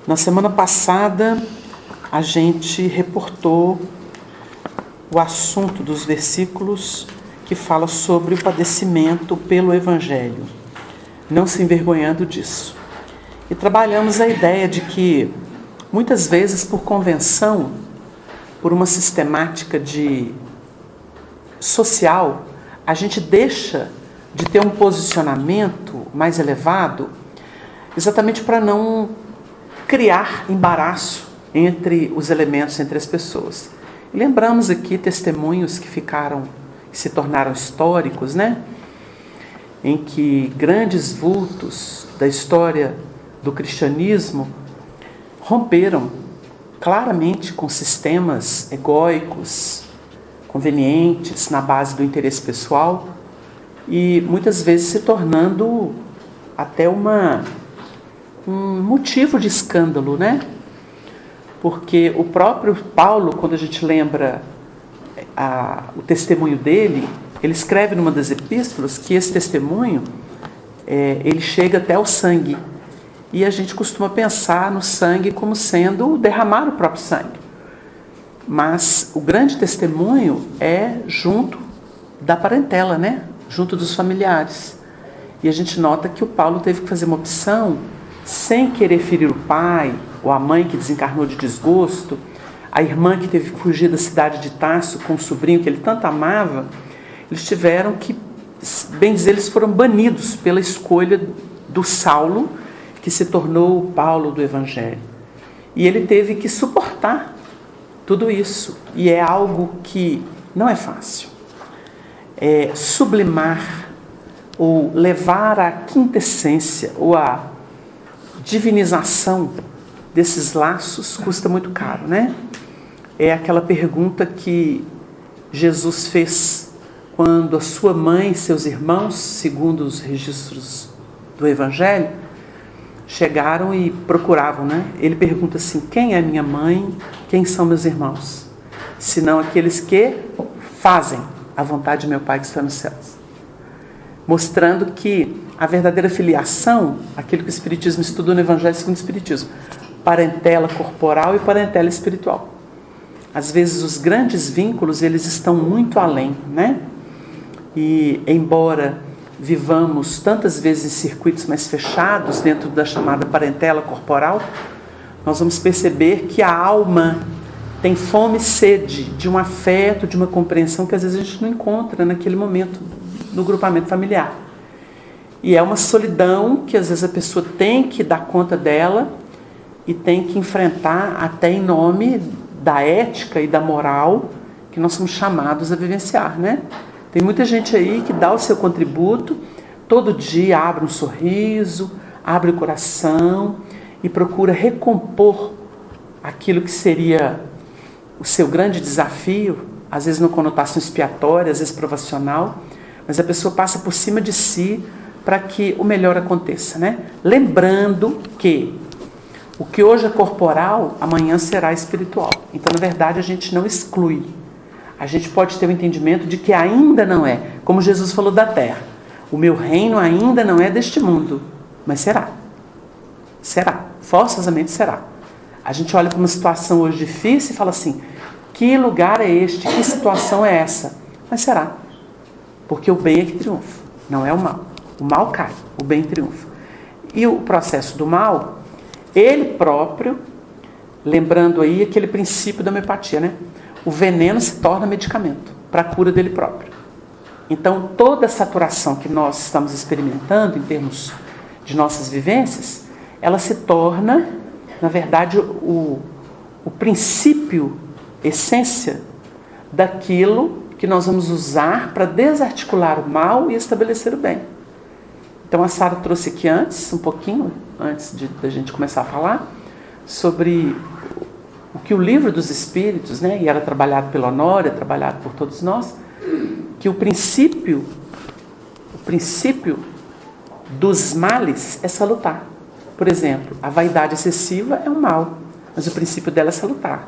Na semana passada, a gente reportou o assunto dos versículos que fala sobre o padecimento pelo Evangelho, não se envergonhando disso. E trabalhamos a ideia de que, muitas vezes, por convenção, por uma sistemática social, a gente deixa de ter um posicionamento mais elevado, exatamente para não criar embaraço entre os elementos, entre as pessoas. E lembramos aqui testemunhos que se tornaram históricos, né? Em que grandes vultos da história do cristianismo romperam claramente com sistemas egóicos, convenientes, na base do interesse pessoal, e muitas vezes se tornando até um motivo de escândalo, né? Porque o próprio Paulo, quando a gente lembra o testemunho dele, ele escreve numa das epístolas que esse testemunho, ele chega até o sangue. E a gente costuma pensar no sangue como sendo derramar o próprio sangue. Mas o grande testemunho é junto da parentela, né? Junto dos familiares. E a gente nota que o Paulo teve que fazer uma opção sem querer ferir o pai, ou a mãe que desencarnou de desgosto, a irmã que teve que fugir da cidade de Tarso com o sobrinho que ele tanto amava. Eles tiveram que, bem dizer, eles foram banidos pela escolha do Saulo, que se tornou o Paulo do Evangelho. E ele teve que suportar tudo isso. E é algo que não é fácil. Sublimar ou levar à quintessência ou à divinização desses laços custa muito caro, né? É aquela pergunta que Jesus fez quando a sua mãe e seus irmãos, segundo os registros do Evangelho, chegaram e procuravam, né? Ele pergunta assim: quem é minha mãe? Quem são meus irmãos? Senão aqueles que fazem a vontade de meu Pai que está nos céus. Mostrando que a verdadeira filiação, aquilo que o Espiritismo estudou no Evangelho segundo o Espiritismo, parentela corporal e parentela espiritual. Às vezes os grandes vínculos, eles estão muito além, né? E embora vivamos tantas vezes em circuitos mais fechados dentro da chamada parentela corporal, nós vamos perceber que a alma tem fome e sede de um afeto, de uma compreensão que às vezes a gente não encontra naquele momento no grupamento familiar. E é uma solidão que às vezes a pessoa tem que dar conta dela e tem que enfrentar até em nome da ética e da moral que nós somos chamados a vivenciar, né? Tem muita gente aí que dá o seu contributo, todo dia abre um sorriso, abre o coração e procura recompor aquilo que seria o seu grande desafio, às vezes numa conotação expiatória, às vezes provacional, mas a pessoa passa por cima de si para que o melhor aconteça, né? Lembrando que o que hoje é corporal, amanhã será espiritual. Então, na verdade, a gente não exclui. A gente pode ter o entendimento de que ainda não é, como Jesus falou da terra. O meu reino ainda não é deste mundo, mas será. Será, forçosamente será. A gente olha para uma situação hoje difícil e fala assim, que lugar é este? Que situação é essa? Mas será. Porque o bem é que triunfa, não é o mal. O mal cai, o bem triunfa. E o processo do mal, ele próprio, lembrando aí aquele princípio da homeopatia, né? O veneno se torna medicamento para a cura dele próprio. Então, toda a saturação que nós estamos experimentando em termos de nossas vivências, ela se torna, na verdade, o princípio, essência daquilo que nós vamos usar para desarticular o mal e estabelecer o bem. Então, a Sara trouxe aqui um pouquinho antes da gente começar a falar, sobre o que o livro dos Espíritos, né, e era trabalhado pela Honória, trabalhado por todos nós, que o princípio dos males é salutar. Por exemplo, a vaidade excessiva é um mal, mas o princípio dela é salutar.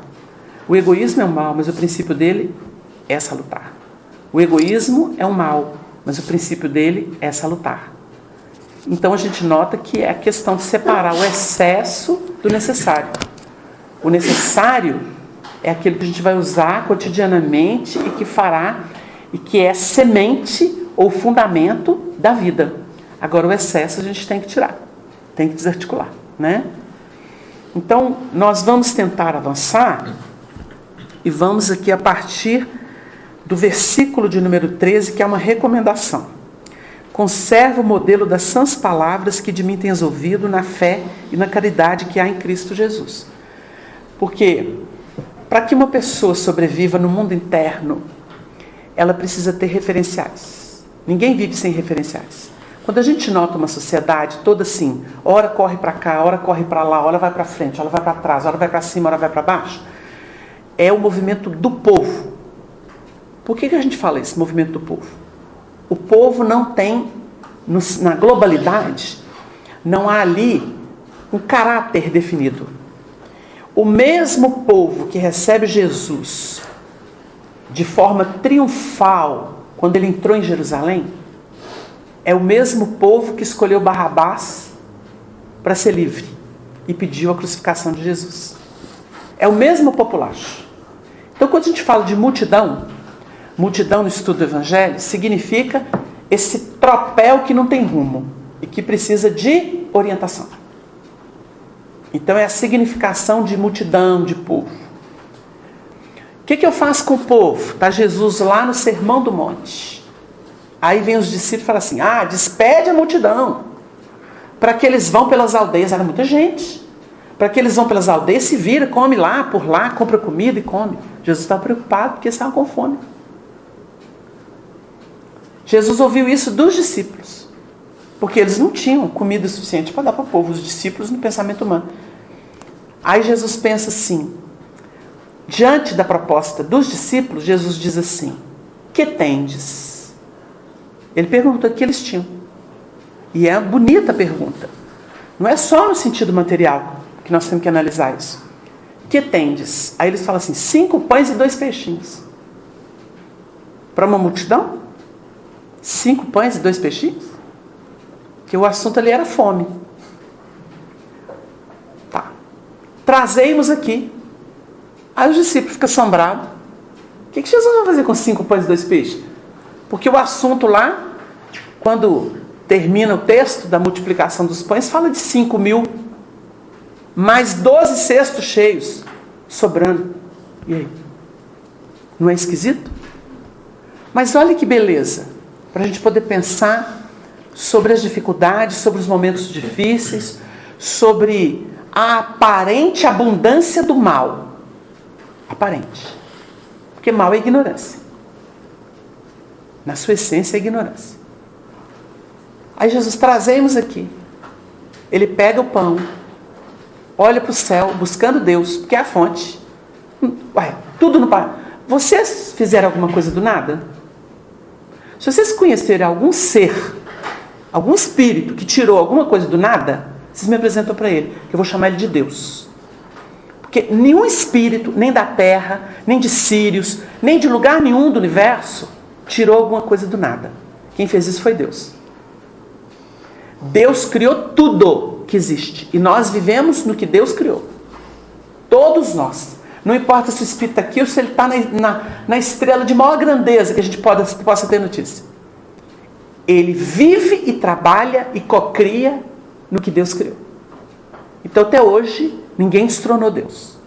O egoísmo é um mal, mas o princípio dele é salutar. O egoísmo é um mal, mas o princípio dele é salutar. Então a gente nota que é a questão de separar o excesso do necessário. O necessário é aquilo que a gente vai usar cotidianamente e que fará, e que é semente ou fundamento da vida. Agora o excesso a gente tem que tirar, tem que desarticular, né? Então nós vamos tentar avançar e vamos aqui a partir do versículo de número 13, que é uma recomendação. Conserva o modelo das sãs palavras que de mim tens ouvido na fé e na caridade que há em Cristo Jesus. Porque para que uma pessoa sobreviva no mundo interno, ela precisa ter referenciais. Ninguém vive sem referenciais. Quando a gente nota uma sociedade toda assim, ora corre para cá, ora corre para lá, ora vai para frente, ora vai para trás, ora vai para cima, ora vai para baixo, é o movimento do povo. Por que a gente fala esse movimento do povo? O povo não tem, na globalidade, não há ali um caráter definido. O mesmo povo que recebe Jesus de forma triunfal, quando ele entrou em Jerusalém, é o mesmo povo que escolheu Barrabás para ser livre e pediu a crucificação de Jesus. É o mesmo populacho. Então, quando a gente fala de multidão no estudo do Evangelho, significa esse tropel que não tem rumo e que precisa de orientação. Então, é a significação de multidão, de povo. O que eu faço com o povo? Está Jesus lá no Sermão do Monte. Aí vem os discípulos e falam assim, despede a multidão, para que eles vão pelas aldeias. Era muita gente. Para que eles vão pelas aldeias, se vira, come lá, por lá, compra comida e come. Jesus estava preocupado porque eles estavam com fome. Jesus ouviu isso dos discípulos, porque eles não tinham comida suficiente para dar para o povo, os discípulos no pensamento humano. Aí Jesus pensa assim, diante da proposta dos discípulos, Jesus diz assim, que tendes? Ele pergunta o que eles tinham. E é bonita a pergunta. Não é só no sentido material que nós temos que analisar isso. Que tendes? Aí eles falam assim, 5 pães e 2 peixinhos. Para uma multidão? 5 pães e 2 peixinhos? Porque o assunto ali era fome. Tá. Trazemos aqui. Aí os discípulos ficam assombrados. O que Jesus vai fazer com 5 pães e 2 peixes? Porque o assunto lá, quando termina o texto da multiplicação dos pães, fala de 5.000, mais 12 cestos cheios, sobrando. E aí? Não é esquisito? Mas olha que beleza, para a gente poder pensar sobre as dificuldades, sobre os momentos difíceis, sobre a aparente abundância do mal. Aparente. Porque mal é ignorância. Na sua essência é ignorância. Aí Jesus, trazemos aqui. Ele pega o pão, olha para o céu, buscando Deus, porque é a fonte. Ué, tudo no Pai. Vocês fizeram alguma coisa do nada? Se vocês conhecerem algum ser, algum espírito que tirou alguma coisa do nada, vocês me apresentam para ele, que eu vou chamar ele de Deus. Porque nenhum espírito, nem da terra, nem de Sírios, nem de lugar nenhum do universo, tirou alguma coisa do nada. Quem fez isso foi Deus. Deus criou tudo que existe. E nós vivemos no que Deus criou. Todos nós. Não importa se o espírito está aqui ou se ele está na estrela de maior grandeza que a gente possa ter notícia. Ele vive e trabalha e cocria no que Deus criou. Então até hoje, ninguém destronou Deus.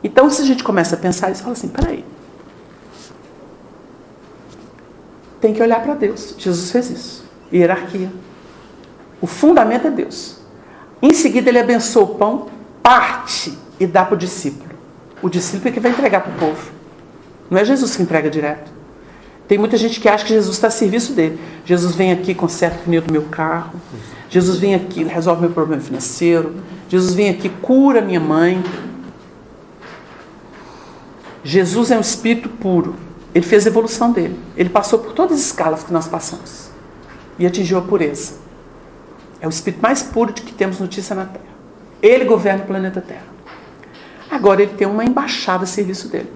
Então se a gente começa a pensar isso, fala assim, peraí. Tem que olhar para Deus. Jesus fez isso. Hierarquia. O fundamento é Deus. Em seguida ele abençoa o pão, parte e dá para o discípulo. O discípulo é que vai entregar para o povo. Não é Jesus que entrega direto. Tem muita gente que acha que Jesus está a serviço dele. Jesus vem aqui, conserta o pneu do meu carro. Jesus vem aqui, resolve meu problema financeiro. Jesus vem aqui, cura minha mãe. Jesus é um espírito puro. Ele fez a evolução dele. Ele passou por todas as escalas que nós passamos. E atingiu a pureza. É o espírito mais puro de que temos notícia na Terra. Ele governa o planeta Terra. Agora ele tem uma embaixada a serviço dele.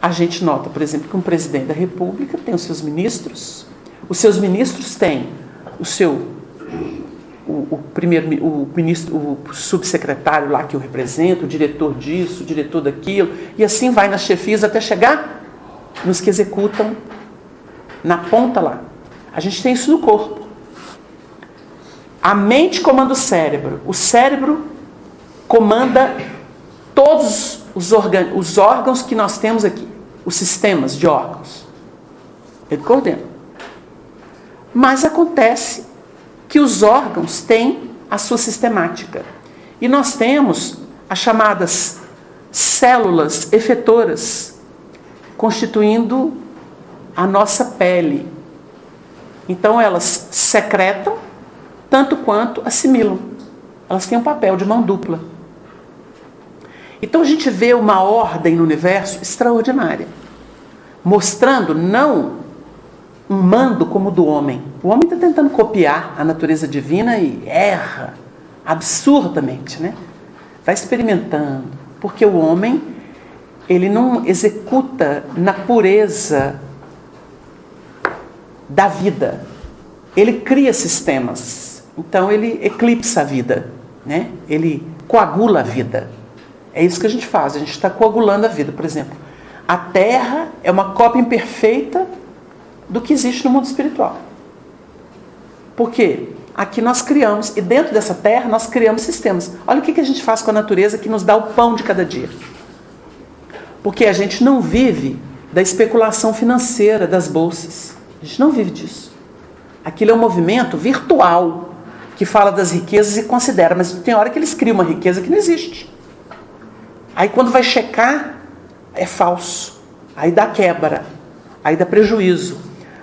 A gente nota, por exemplo, que um presidente da República tem os seus ministros. Os seus ministros têm o ministro, o subsecretário lá que o representa, o diretor disso, o diretor daquilo, e assim vai nas chefias até chegar nos que executam na ponta lá. A gente tem isso no corpo. A mente comanda o cérebro. O cérebro comanda todos os órgãos que nós temos aqui. Os sistemas de órgãos. Ele coordena. Mas acontece que os órgãos têm a sua sistemática. E nós temos as chamadas células efetoras, constituindo a nossa pele. Então elas secretam tanto quanto assimilam. Elas têm um papel de mão dupla. Então a gente vê uma ordem no universo extraordinária, mostrando não um mando como o do homem. O homem está tentando copiar a natureza divina e erra absurdamente, né? Vai experimentando, porque o homem ele não executa na pureza da vida. Ele cria sistemas. Então ele eclipsa a vida, né? Ele coagula a vida. É isso que a gente faz, a gente está coagulando a vida. Por exemplo, a Terra é uma cópia imperfeita do que existe no mundo espiritual. Por quê? Aqui nós criamos, e dentro dessa Terra nós criamos sistemas. Olha o que a gente faz com a natureza que nos dá o pão de cada dia. Porque a gente não vive da especulação financeira das bolsas. A gente não vive disso. Aquilo é um movimento virtual que fala das riquezas e considera, mas tem hora que eles criam uma riqueza que não existe. Aí quando vai checar, é falso. Aí dá quebra. Aí dá prejuízo.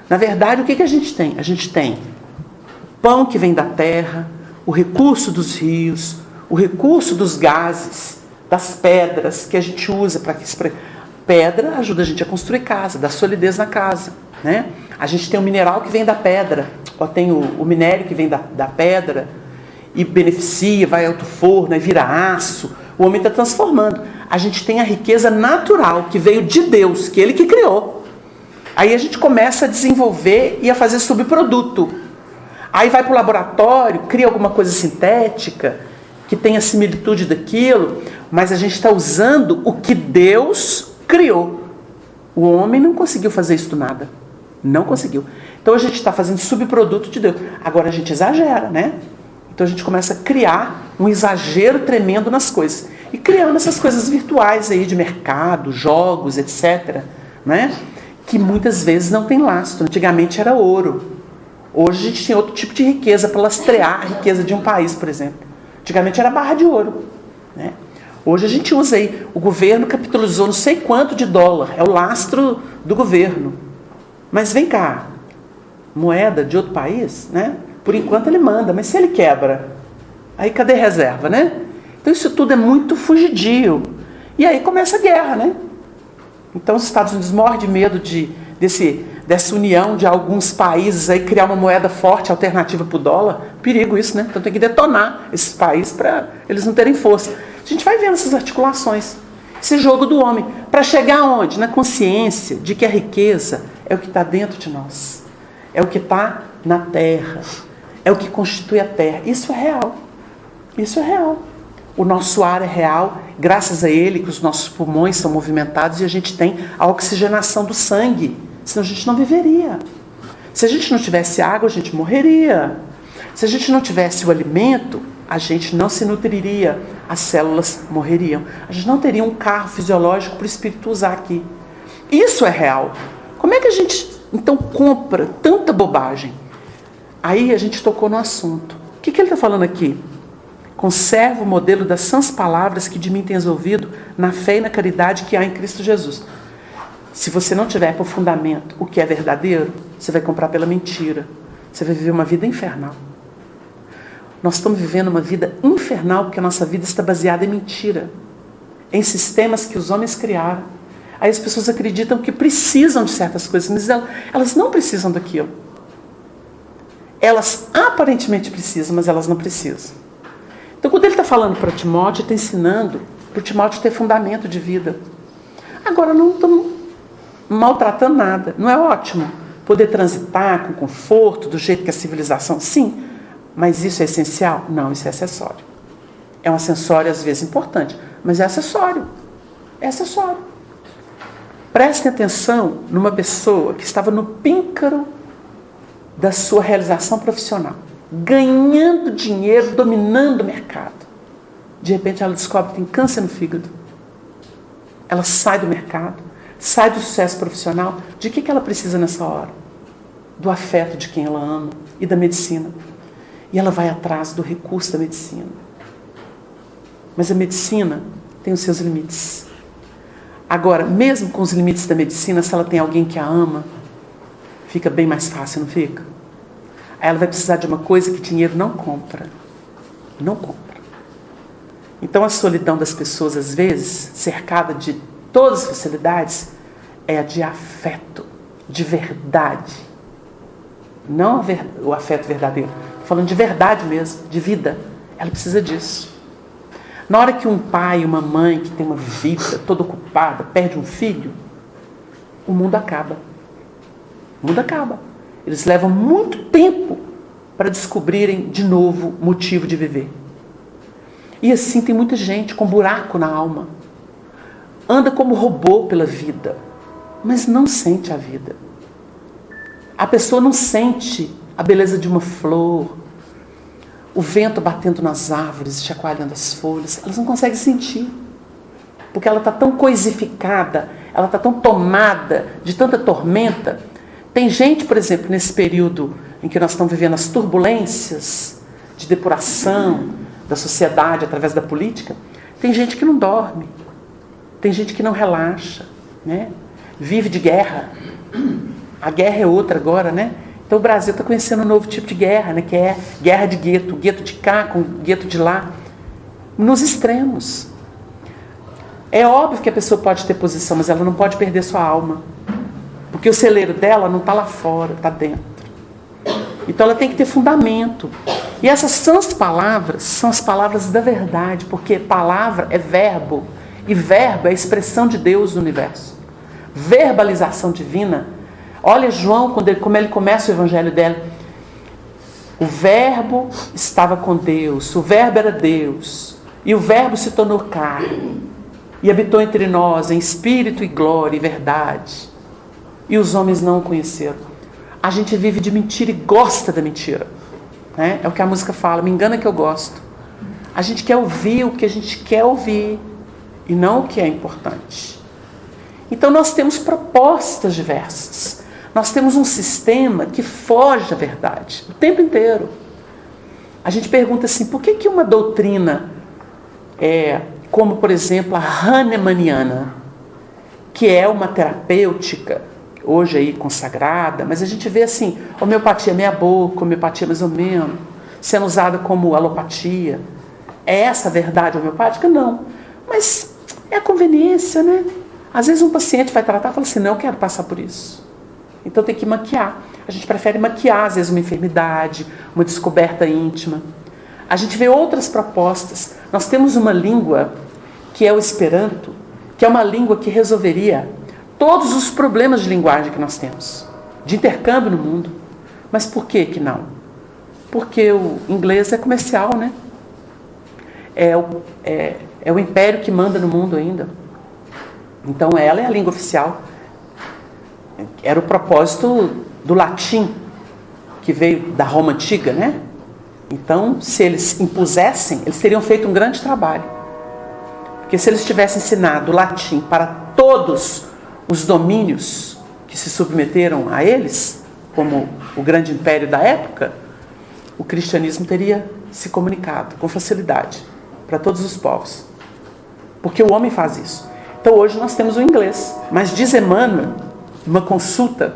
Na verdade, o que a gente tem? A gente tem o pão que vem da terra, o recurso dos rios, o recurso dos gases, das pedras que a gente usa para que pedra ajuda a gente a construir casa, dá solidez na casa, né? A gente tem o mineral que vem da pedra, ou tem o minério que vem da pedra e beneficia, vai ao forno, aí vira aço. O homem está transformando. A gente tem a riqueza natural que veio de Deus, que Ele que criou. Aí a gente começa a desenvolver e a fazer subproduto. Aí vai para o laboratório, cria alguma coisa sintética, que tem a similitude daquilo, mas a gente está usando o que Deus criou. O homem não conseguiu fazer isso do nada. Não conseguiu. Então a gente está fazendo subproduto de Deus. Agora a gente exagera, né? Então a gente começa a criar um exagero tremendo nas coisas. E criando essas coisas virtuais aí de mercado, jogos, etc. Né? Que muitas vezes não tem lastro. Antigamente era ouro. Hoje a gente tem outro tipo de riqueza para lastrear a riqueza de um país, por exemplo. Antigamente era barra de ouro. Né? Hoje a gente usa aí, o governo capitalizou não sei quanto de dólar. É o lastro do governo. Mas vem cá. moeda de outro país, né? Por enquanto ele manda, mas se ele quebra, aí cadê reserva, né? Então isso tudo é muito fugidio. E aí começa a guerra, né? Então os Estados Unidos morrem de medo dessa união de alguns países aí criar uma moeda forte, alternativa para o dólar. Perigo isso, né? Então tem que detonar esses países para eles não terem força. A gente vai vendo essas articulações, esse jogo do homem, para chegar onde? Na consciência de que a riqueza é o que está dentro de nós, é o que está na terra, é o que constitui a terra. Isso é real. Isso é real. O nosso ar é real, graças a ele que os nossos pulmões são movimentados e a gente tem a oxigenação do sangue, senão a gente não viveria. Se a gente não tivesse água, a gente morreria. Se a gente não tivesse o alimento, a gente não se nutriria, as células morreriam. A gente não teria um carro fisiológico para o espírito usar aqui. Isso é real. Como é que a gente, então, compra tanta bobagem? Aí a gente tocou no assunto. O que ele está falando aqui? Conserva o modelo das sãs palavras que de mim tens ouvido, na fé e na caridade que há em Cristo Jesus. Se você não tiver por fundamento o que é verdadeiro, você vai comprar pela mentira. Você vai viver uma vida infernal. Nós estamos vivendo uma vida infernal porque a nossa vida está baseada em mentira, em sistemas que os homens criaram. Aí as pessoas acreditam que precisam de certas coisas, mas elas não precisam daquilo. Elas aparentemente precisam, mas elas não precisam. Então, quando ele está falando para Timóteo, ele está ensinando para o Timóteo ter fundamento de vida. Agora, não estamos maltratando nada. Não é ótimo poder transitar com conforto, do jeito que a civilização... Sim, mas isso é essencial? Não, isso é acessório. É um acessório, às vezes, importante, mas é acessório. É acessório. Prestem atenção numa pessoa que estava no píncaro da sua realização profissional, ganhando dinheiro, dominando o mercado. De repente ela descobre que tem câncer no fígado. Ela sai do mercado, sai do sucesso profissional. De que ela precisa nessa hora? Do afeto de quem ela ama e da medicina. E ela vai atrás do recurso da medicina. Mas a medicina tem os seus limites. Agora, mesmo com os limites da medicina, se ela tem alguém que a ama, fica bem mais fácil, não fica? Aí ela vai precisar de uma coisa que dinheiro não compra. Não compra. Então a solidão das pessoas, às vezes, cercada de todas as facilidades, é a de afeto, de verdade. Não o afeto verdadeiro. Estou falando de verdade mesmo, de vida. Ela precisa disso. Na hora que um pai e uma mãe que tem uma vida toda ocupada perde um filho, o mundo acaba. O mundo acaba. Eles levam muito tempo para descobrirem de novo motivo de viver. E assim tem muita gente com buraco na alma. Anda como robô pela vida, mas não sente a vida. A pessoa não sente a beleza de uma flor, o vento batendo nas árvores, chacoalhando as folhas. Elas não conseguem sentir, porque ela está tão coisificada, ela está tão tomada de tanta tormenta. Tem gente, por exemplo, nesse período em que nós estamos vivendo as turbulências de depuração da sociedade através da política, tem gente que não dorme, tem gente que não relaxa, né? Vive de guerra. A guerra é outra agora, né? Então o Brasil está conhecendo um novo tipo de guerra, né? Que é guerra de gueto, gueto de cá com gueto de lá, nos extremos. É óbvio que a pessoa pode ter posição, mas ela não pode perder sua alma. Porque o celeiro dela não está lá fora, está dentro. Então ela tem que ter fundamento. E essas sãs palavras são as palavras da verdade, porque palavra é verbo, e verbo é a expressão de Deus no universo. Verbalização divina. Olha João, como ele começa o evangelho dela. O verbo estava com Deus, o verbo era Deus, e o verbo se tornou carne, e habitou entre nós em espírito e glória e verdade. E os homens não o conheceram. A gente vive de mentira e gosta da mentira, né? É o que a música fala, me engana que eu gosto. A gente quer ouvir o que a gente quer ouvir e não o que é importante. Então nós temos propostas diversas. Nós temos um sistema que foge da verdade o tempo inteiro. A gente pergunta assim, por que uma doutrina como, por exemplo, a Hahnemanniana, que é uma terapêutica, hoje aí consagrada, mas a gente vê assim, homeopatia meia boca, homeopatia mais ou menos, sendo usada como alopatia. É essa a verdade homeopática? Não. Mas é a conveniência, né? Às vezes um paciente vai tratar e fala assim, não, eu quero passar por isso. Então tem que maquiar. A gente prefere maquiar, às vezes, uma enfermidade, uma descoberta íntima. A gente vê outras propostas. Nós temos uma língua, que é o Esperanto, que é uma língua que resolveria todos os problemas de linguagem que nós temos, de intercâmbio no mundo. Mas por que não? Porque o inglês é comercial, né? É o império que manda no mundo ainda. Então ela é a língua oficial. Era o propósito do latim, que veio da Roma antiga, né? Então, se eles impusessem, eles teriam feito um grande trabalho. Porque se eles tivessem ensinado o latim para todos os domínios que se submeteram a eles, como o grande império da época, o cristianismo teria se comunicado com facilidade para todos os povos. Porque o homem faz isso. Então hoje nós temos o inglês. Mas diz Emmanuel, numa consulta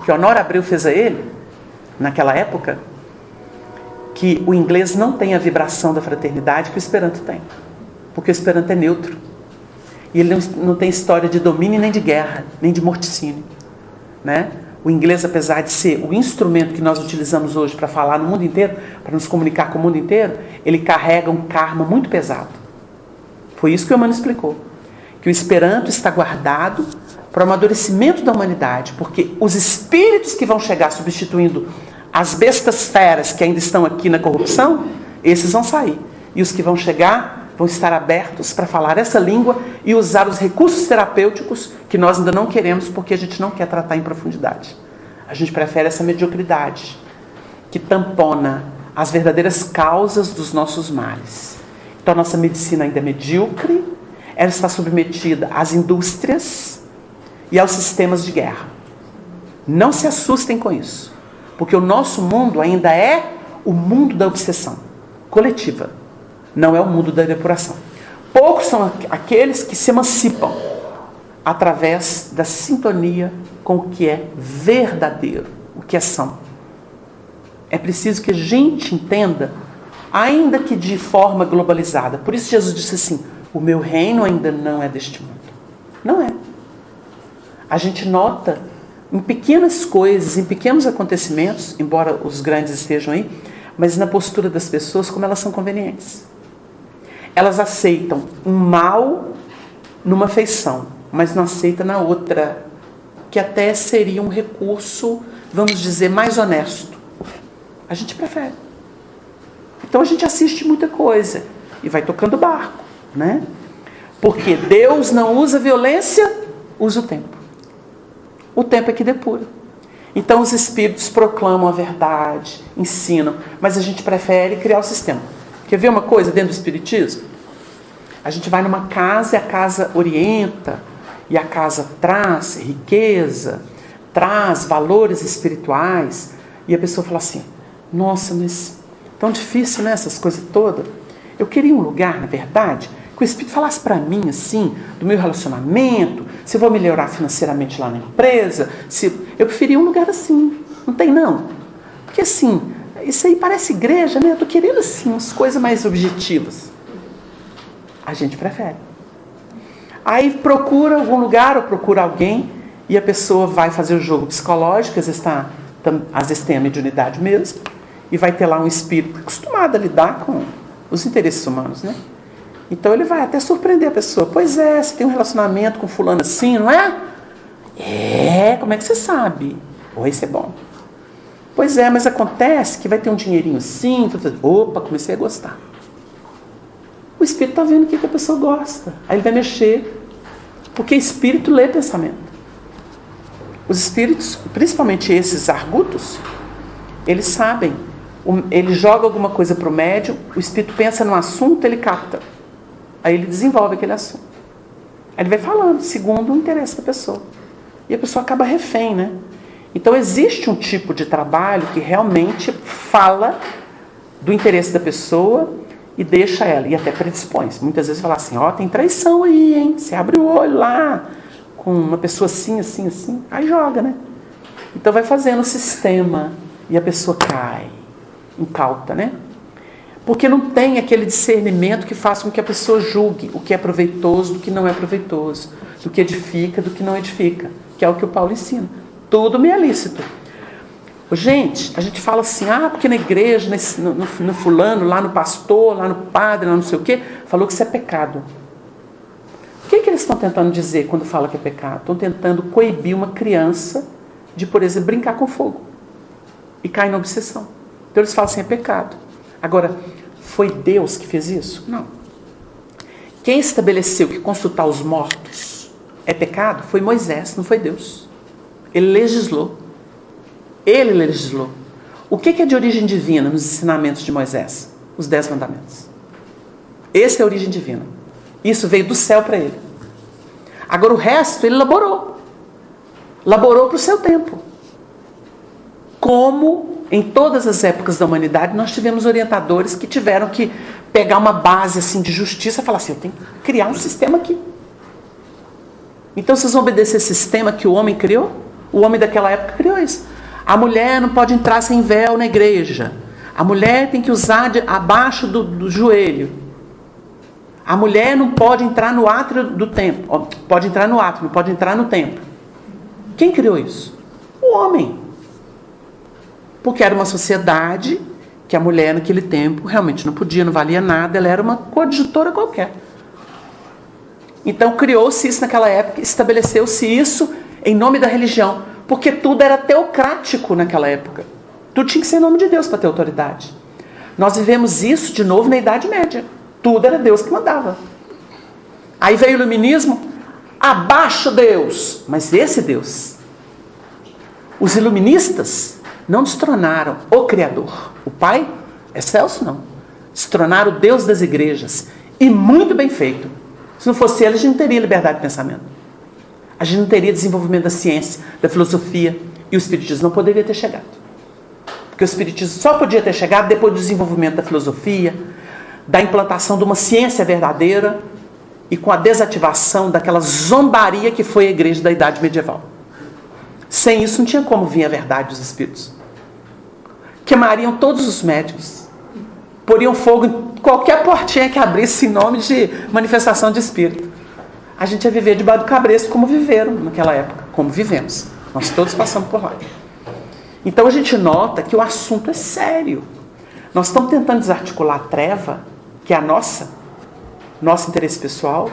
que Honório Abreu fez a ele, naquela época, que o inglês não tem a vibração da fraternidade que o Esperanto tem. Porque o Esperanto é neutro. E ele não tem história de domínio nem de guerra, nem de morticínio, né? O inglês, apesar de ser o instrumento que nós utilizamos hoje para falar no mundo inteiro, para nos comunicar com o mundo inteiro, ele carrega um karma muito pesado. Foi isso que o Emmanuel explicou. Que o Esperanto está guardado para o amadurecimento da humanidade, porque os espíritos que vão chegar substituindo as bestas feras que ainda estão aqui na corrupção, esses vão sair. E os que vão chegar vão estar abertos para falar essa língua e usar os recursos terapêuticos que nós ainda não queremos, porque a gente não quer tratar em profundidade. A gente prefere essa mediocridade que tampona as verdadeiras causas dos nossos males. Então a nossa medicina ainda é medíocre, ela está submetida às indústrias e aos sistemas de guerra. Não se assustem com isso, porque o nosso mundo ainda é o mundo da obsessão coletiva, não é o mundo da depuração. Poucos são aqueles que se emancipam através da sintonia com o que é verdadeiro, o que é são. É preciso que a gente entenda, ainda que de forma globalizada. Por isso Jesus disse assim, o meu reino ainda não é deste mundo. Não é. A gente nota em pequenas coisas, em pequenos acontecimentos, embora os grandes estejam aí, mas na postura das pessoas, como elas são convenientes. Elas aceitam um mal numa feição, mas não aceitam na outra, que até seria um recurso, vamos dizer, mais honesto. A gente prefere. Então a gente assiste muita coisa e vai tocando o barco, né? Porque Deus não usa violência, usa o tempo. O tempo é que depura. Então os espíritos proclamam a verdade, ensinam, mas a gente prefere criar o sistema. Quer ver uma coisa dentro do espiritismo? A gente vai numa casa e a casa orienta, e a casa traz riqueza, traz valores espirituais, e a pessoa fala assim, nossa, mas tão difícil, né, essas coisas todas. Eu queria um lugar, na verdade, que o Espírito falasse para mim, assim, do meu relacionamento, se eu vou melhorar financeiramente lá na empresa, eu preferia um lugar assim. Não tem, não. Porque, assim, isso aí parece igreja, né? Eu estou querendo, assim, umas coisas mais objetivas. A gente prefere. Aí procura algum lugar ou procura alguém e a pessoa vai fazer o jogo psicológico, às vezes tem a mediunidade mesmo, e vai ter lá um espírito acostumado a lidar com os interesses humanos, né? Então ele vai até surpreender a pessoa. Pois é, você tem um relacionamento com fulano assim, não é? É, como é que você sabe? Oi, isso é bom. Pois é, mas acontece que vai ter um dinheirinho assim. Opa, comecei a gostar. O espírito está vendo o que a pessoa gosta. Aí ele vai mexer. Porque espírito lê pensamento. Os espíritos, principalmente esses argutos, eles sabem. Ele joga alguma coisa para o médium, o espírito pensa no assunto, ele capta. Aí ele desenvolve aquele assunto. Aí ele vai falando, segundo o interesse da pessoa. E a pessoa acaba refém, né? Então existe um tipo de trabalho que realmente fala do interesse da pessoa e deixa ela, e até predispõe. Muitas vezes fala assim, ó, tem traição aí, hein? Você abre o olho lá com uma pessoa assim, assim, assim. Aí joga, né? Então vai fazendo o sistema e a pessoa cai, incauta, né? Porque não tem aquele discernimento que faça com que a pessoa julgue o que é proveitoso do que não é proveitoso, do que edifica do que não edifica, que é o que o Paulo ensina. Tudo me é lícito. Gente, a gente fala assim, porque na igreja, no fulano, lá no pastor, lá no padre, lá não sei o quê, falou que isso é pecado. O que eles estão tentando dizer quando falam que é pecado? Estão tentando coibir uma criança de, por exemplo, brincar com fogo e cair na obsessão. Então eles falam assim, é pecado. Agora, foi Deus que fez isso? Não. Quem estabeleceu que consultar os mortos é pecado foi Moisés, não foi Deus. Ele legislou. Ele legislou. O que é de origem divina nos ensinamentos de Moisés? Os 10 mandamentos. Esse é a origem divina. Isso veio do céu para ele. Agora o resto ele elaborou. Elaborou para o seu tempo. Como em todas as épocas da humanidade nós tivemos orientadores que tiveram que pegar uma base assim, de justiça e falar assim, eu tenho que criar um sistema aqui. Então vocês vão obedecer esse sistema que o homem criou? O homem daquela época criou isso. A mulher não pode entrar sem véu na igreja. A mulher tem que usar abaixo do joelho. A mulher não pode entrar no átrio do templo. Pode entrar no átrio, não pode entrar no templo. Quem criou isso? O homem. Porque era uma sociedade que a mulher naquele tempo realmente não podia, não valia nada. Ela era uma coadjutora qualquer. Então criou-se isso naquela época, estabeleceu-se isso em nome da religião. Porque tudo era teocrático naquela época. Tudo tinha que ser em nome de Deus para ter autoridade. Nós vivemos isso de novo na Idade Média. Tudo era Deus que mandava. Aí veio o iluminismo, abaixo Deus. Mas esse Deus. Os iluministas não destronaram o Criador. O Pai, excelso não. Destronaram o Deus das igrejas. E muito bem feito. Se não fosse ele, a gente não teria liberdade de pensamento. A gente não teria desenvolvimento da ciência, da filosofia, e o espiritismo não poderia ter chegado. Porque o espiritismo só podia ter chegado depois do desenvolvimento da filosofia, da implantação de uma ciência verdadeira e com a desativação daquela zombaria que foi a igreja da Idade Medieval. Sem isso não tinha como vir a verdade dos espíritos. Queimariam todos os médicos, poriam fogo em qualquer portinha que abrisse em nome de manifestação de espírito. A gente ia viver debaixo do cabresto como viveram naquela época, como vivemos. Nós todos passamos por lá. Então a gente nota que o assunto é sério. Nós estamos tentando desarticular a treva, que é nosso interesse pessoal,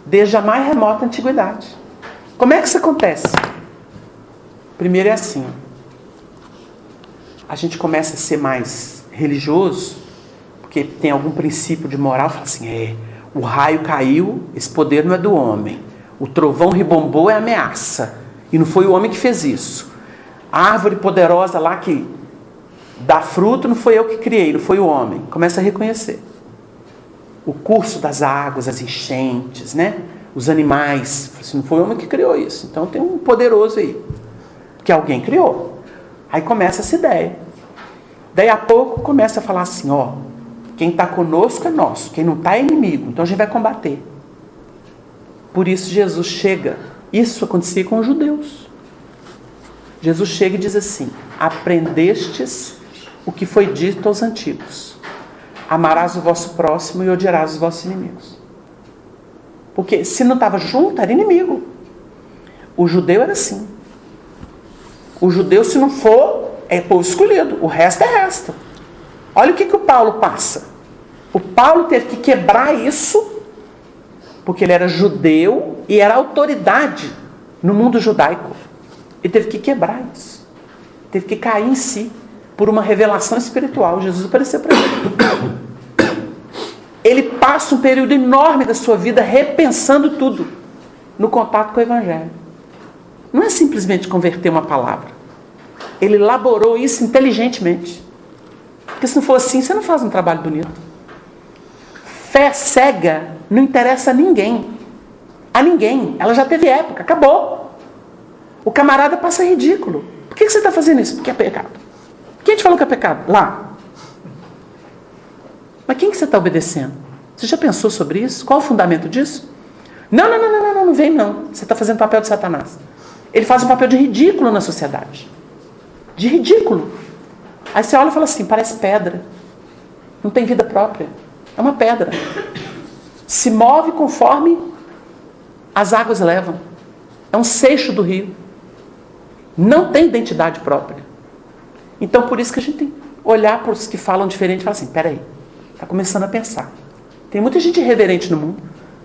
desde a mais remota antiguidade. Como é que isso acontece? Primeiro é assim. A gente começa a ser mais religioso, porque tem algum princípio de moral, fala assim, o raio caiu, esse poder não é do homem. O trovão ribombou, é ameaça. E não foi o homem que fez isso. A árvore poderosa lá que dá fruto, não foi eu que criei, não foi o homem. Começa a reconhecer. O curso das águas, as enchentes, né? Os animais. Assim, não foi o homem que criou isso. Então tem um poderoso aí. Que alguém criou. Aí começa essa ideia. Daí a pouco começa a falar assim, quem está conosco é nosso, quem não está é inimigo, então a gente vai combater. Por isso Jesus chega, isso acontecia com os judeus. Jesus chega e diz assim, aprendestes o que foi dito aos antigos, amarás o vosso próximo e odiarás os vossos inimigos. Porque se não estava junto, era inimigo. O judeu era assim. O judeu, se não for, é povo escolhido, o resto é resto. Olha o que o Paulo passa. O Paulo teve que quebrar isso, porque ele era judeu e era autoridade no mundo judaico. Ele teve que quebrar isso. Teve que cair em si por uma revelação espiritual. Jesus apareceu para ele. Ele passa um período enorme da sua vida repensando tudo no contato com o Evangelho. Não é simplesmente converter uma palavra. Ele elaborou isso inteligentemente. Porque se não for assim, você não faz um trabalho bonito. Fé cega não interessa a ninguém. A ninguém. Ela já teve época, acabou. O camarada passa ridículo. Por que você está fazendo isso? Porque é pecado. Quem te falou que é pecado? Lá. Mas quem que você está obedecendo? Você já pensou sobre isso? Qual o fundamento disso? Não vem não. Você está fazendo papel de Satanás. Ele faz um papel de ridículo na sociedade. De ridículo. Aí você olha e fala assim, parece pedra. Não tem vida própria. É uma pedra. Se move conforme as águas levam. É um seixo do rio. Não tem identidade própria. Então, por isso que a gente tem que olhar para os que falam diferente e falar assim, peraí, está começando a pensar. Tem muita gente irreverente no mundo.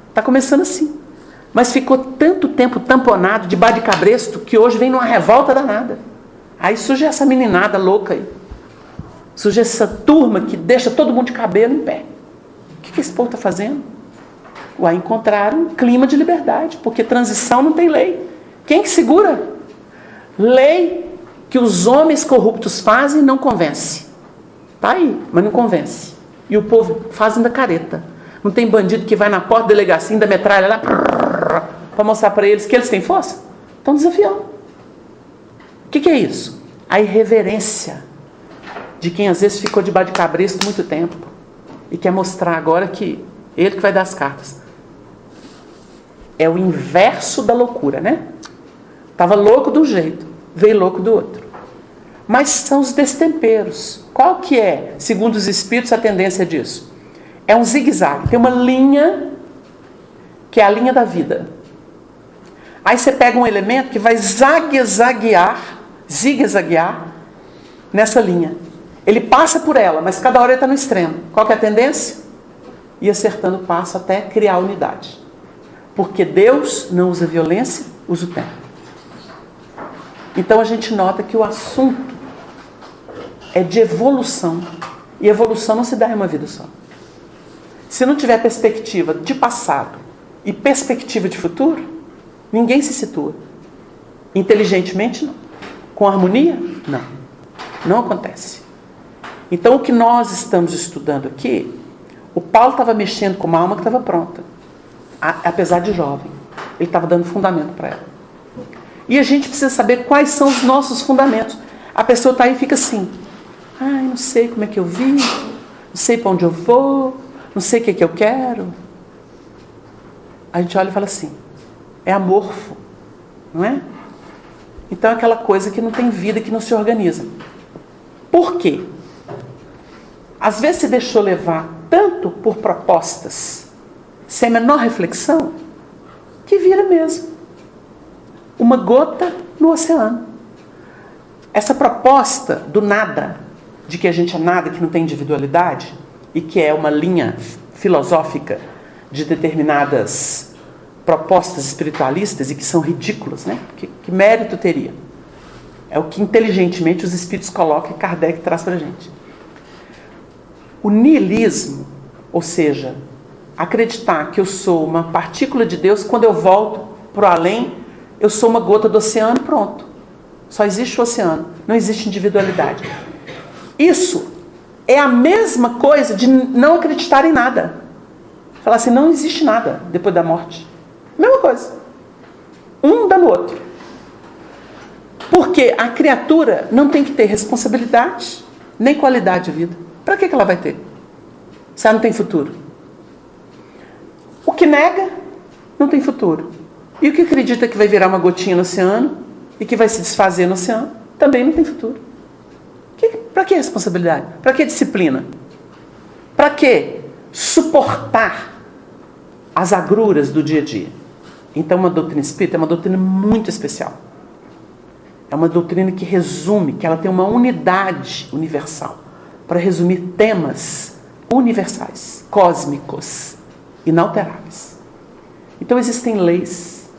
Está começando assim. Mas ficou tanto tempo tamponado de bar de cabresto que hoje vem numa revolta danada. Aí surge essa meninada louca aí. Surge essa turma que deixa todo mundo de cabelo em pé. O que esse povo está fazendo? Uai, encontraram um clima de liberdade, porque transição não tem lei. Quem que segura? Lei que os homens corruptos fazem não convence. Tá aí, mas não convence. E o povo faz ainda careta. Não tem bandido que vai na porta da delegacia, ainda metralha lá, para mostrar para eles que eles têm força? Estão desafiando. O que é isso? A irreverência de quem às vezes ficou debaixo de cabresto muito tempo e quer mostrar agora que ele que vai dar as cartas. É o inverso da loucura, né? Estava louco de um jeito, veio louco do outro. Mas são os destemperos. Qual que é, segundo os espíritos, a tendência disso? É um zigue-zague. Tem uma linha que é a linha da vida. Aí você pega um elemento que vai zigue-zaguear nessa linha. Ele passa por ela, mas cada hora ele está no extremo. Qual que é a tendência? Ir acertando o passo até criar unidade. Porque Deus não usa violência, usa o tempo. Então a gente nota que o assunto é de evolução. E evolução não se dá em uma vida só. Se não tiver perspectiva de passado e perspectiva de futuro, ninguém se situa. Inteligentemente, não. Com harmonia, não. Não acontece. Então o que nós estamos estudando aqui, o Paulo estava mexendo com uma alma que estava pronta. Apesar de jovem. Ele estava dando fundamento para ela. E a gente precisa saber quais são os nossos fundamentos. A pessoa está aí e fica assim, não sei como é que eu vivo, não sei para onde eu vou, não sei o que é que eu quero. A gente olha e fala assim, é amorfo, não é? Então é aquela coisa que não tem vida, que não se organiza. Por quê? Às vezes se deixou levar tanto por propostas, sem a menor reflexão, que vira mesmo uma gota no oceano. Essa proposta do nada, de que a gente é nada, que não tem individualidade, e que é uma linha filosófica de determinadas propostas espiritualistas e que são ridículas, né? Que mérito teria? É o que inteligentemente os espíritos colocam e Kardec traz para a gente. O niilismo, ou seja, acreditar que eu sou uma partícula de Deus, quando eu volto para o além, eu sou uma gota do oceano, pronto. Só existe o oceano, não existe individualidade. Isso é a mesma coisa de não acreditar em nada. Falar assim, não existe nada depois da morte. Mesma coisa. Um dá no outro. Porque a criatura não tem que ter responsabilidade, nem qualidade de vida. Para que ela vai ter? Se ela não tem futuro. O que nega, não tem futuro. E o que acredita que vai virar uma gotinha no oceano e que vai se desfazer no oceano, também não tem futuro. Para que responsabilidade? Para que disciplina? Para que suportar as agruras do dia a dia? Então, uma doutrina espírita é uma doutrina muito especial. É uma doutrina que resume, que ela tem uma unidade universal para resumir temas universais, cósmicos, inalteráveis. Então, existem leis.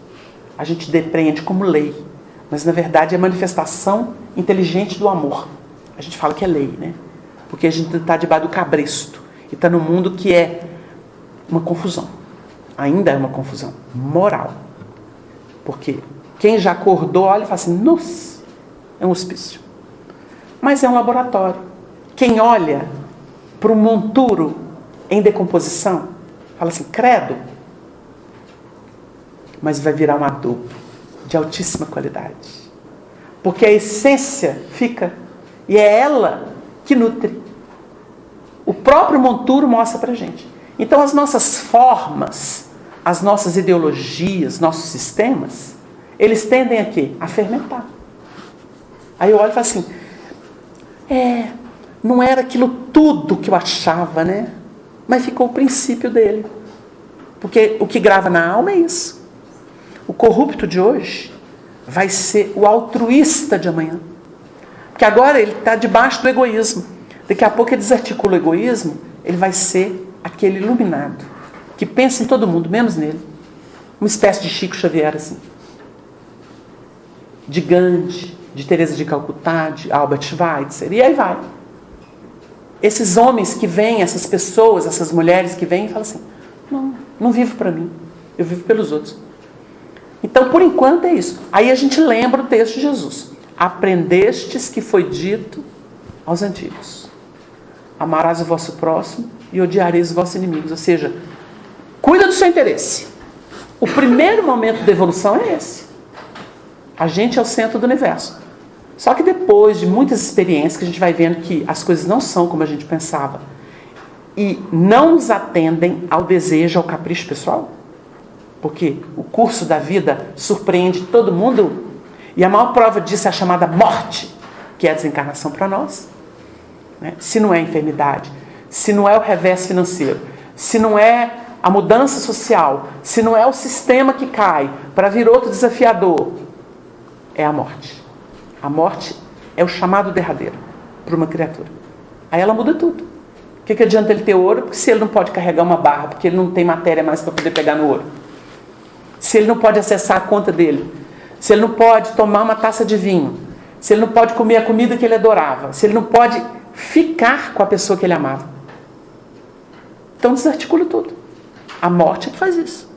A gente depreende como lei, mas na verdade é a manifestação inteligente do amor. A gente fala que é lei, né? Porque a gente está debaixo do cabresto e está num mundo que é uma confusão. Ainda é uma confusão moral. Porque quem já acordou olha e fala assim, nossa, é um hospício. Mas é um laboratório. Quem olha para um monturo em decomposição, fala assim, credo, mas vai virar um adubo de altíssima qualidade. Porque a essência fica, e é ela que nutre. O próprio monturo mostra pra gente. Então as nossas formas as nossas ideologias, nossos sistemas, eles tendem a quê? A fermentar. Aí eu olho e falo assim, não era aquilo tudo que eu achava, né? Mas ficou o princípio dele. Porque o que grava na alma é isso. O corrupto de hoje vai ser o altruísta de amanhã. Porque agora ele está debaixo do egoísmo. Daqui a pouco ele desarticula o egoísmo, ele vai ser aquele iluminado, que pensa em todo mundo, menos nele. Uma espécie de Chico Xavier, assim. De Gandhi, de Teresa de Calcutá, de Albert Schweitzer, e aí vai. Esses homens que vêm, essas pessoas, essas mulheres que vêm e falam assim, não vivo para mim, eu vivo pelos outros. Então, por enquanto é isso. Aí a gente lembra o texto de Jesus. Aprendestes que foi dito aos antigos. Amarás o vosso próximo e odiareis os vossos inimigos. Ou seja, cuida do seu interesse. O primeiro momento da evolução é esse. A gente é o centro do universo. Só que depois de muitas experiências que a gente vai vendo que as coisas não são como a gente pensava e não nos atendem ao desejo, ao capricho pessoal, porque o curso da vida surpreende todo mundo e a maior prova disso é a chamada morte, que é a desencarnação para nós. Né? Se não é a enfermidade, se não é o revés financeiro, se não é a mudança social, se não é o sistema que cai para vir outro desafiador, é a morte. A morte é o chamado derradeiro para uma criatura. Aí ela muda tudo. O que adianta ele ter ouro se ele não pode carregar uma barra, porque ele não tem matéria mais para poder pegar no ouro? Se ele não pode acessar a conta dele, se ele não pode tomar uma taça de vinho, se ele não pode comer a comida que ele adorava, se ele não pode ficar com a pessoa que ele amava. Então desarticula tudo. A morte é que faz isso.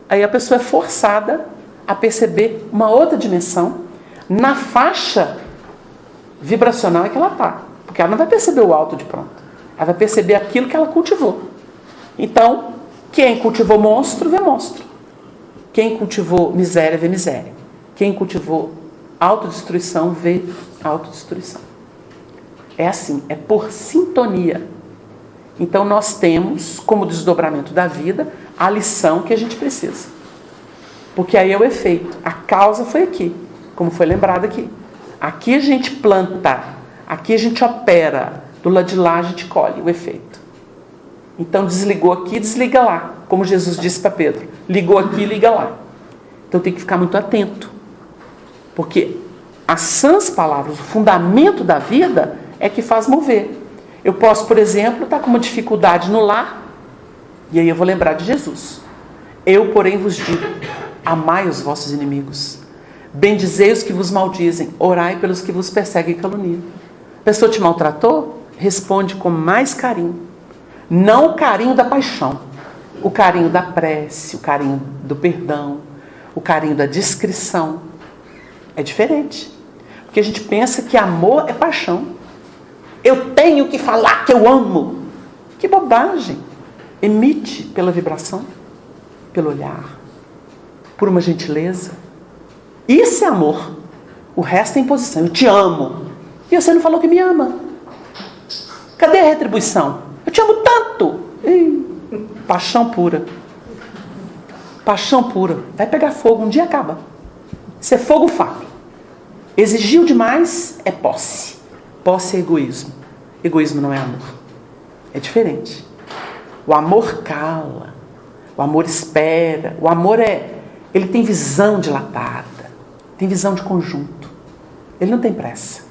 Aí a pessoa é forçada a perceber uma outra dimensão na faixa vibracional em que ela está. Porque ela não vai perceber o alto de pronto. Ela vai perceber aquilo que ela cultivou. Então, quem cultivou monstro, vê monstro. Quem cultivou miséria, vê miséria. Quem cultivou autodestruição, vê autodestruição. É assim, é por sintonia. Então nós temos, como desdobramento da vida, a lição que a gente precisa. Porque aí é o efeito. A causa foi aqui, como foi lembrado aqui. Aqui a gente planta, aqui a gente opera, do lado de lá a gente colhe o efeito. Então desligou aqui, desliga lá. Como Jesus disse para Pedro, ligou aqui, liga lá. Então tem que ficar muito atento. Porque as sãs palavras, o fundamento da vida é que faz mover. Eu posso, por exemplo, estar com uma dificuldade no lar, e aí eu vou lembrar de Jesus. Eu, porém, vos digo, amai os vossos inimigos, bendizei os que vos maldizem, orai pelos que vos perseguem e caluniam. A pessoa te maltratou? Responde com mais carinho. Não o carinho da paixão, o carinho da prece, o carinho do perdão, o carinho da discrição. É diferente. Porque a gente pensa que amor é paixão. Eu tenho que falar que eu amo. Que bobagem. Emite pela vibração, pelo olhar, por uma gentileza. Isso é amor. O resto é imposição. Eu te amo. E você não falou que me ama. Cadê a retribuição? Eu te amo tanto. Paixão pura. Paixão pura. Vai pegar fogo, um dia acaba. Isso é fogo fácil. Exigiu demais é posse. Posse é egoísmo. Egoísmo não é amor. É diferente. O amor cala. O amor espera. O amor ele tem visão dilatada. Tem visão de conjunto. Ele não tem pressa.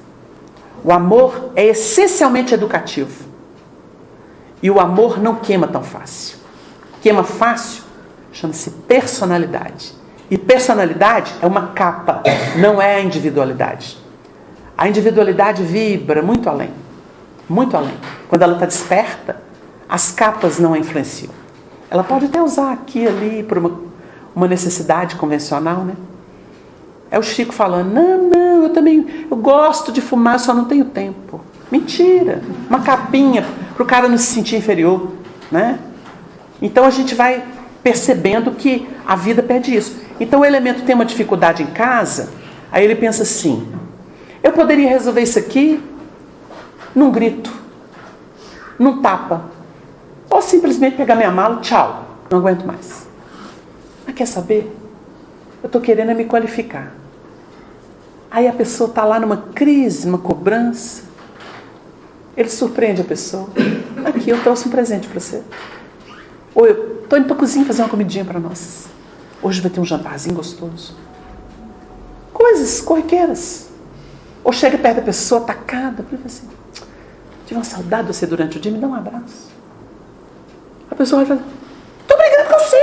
O amor é essencialmente educativo. E o amor não queima tão fácil. Queima fácil chama-se personalidade. E personalidade é uma capa, não é a individualidade. A individualidade vibra muito além. Muito além. Quando ela está desperta, as capas não a influenciam. Ela pode até usar aqui e ali por uma necessidade convencional, né? É o Chico falando, não, eu gosto de fumar, eu só não tenho tempo. Mentira! Uma capinha para o cara não se sentir inferior, né? Então a gente vai percebendo que a vida pede isso. Então o elemento tem uma dificuldade em casa, aí ele pensa assim, eu poderia resolver isso aqui num grito, num tapa, ou simplesmente pegar minha mala, tchau, não aguento mais. quer saber? Eu estou querendo me qualificar. Aí a pessoa está lá numa crise, numa cobrança. Ele surpreende a pessoa. Aqui, eu trouxe um presente para você. Ou eu estou indo para a cozinha fazer uma comidinha para nós. Hoje vai ter um jantarzinho gostoso. Coisas corriqueiras. Ou chega perto da pessoa atacada. Fala assim, tive uma saudade de você durante o dia, me dá um abraço. A pessoa vai falar, estou brigando com você.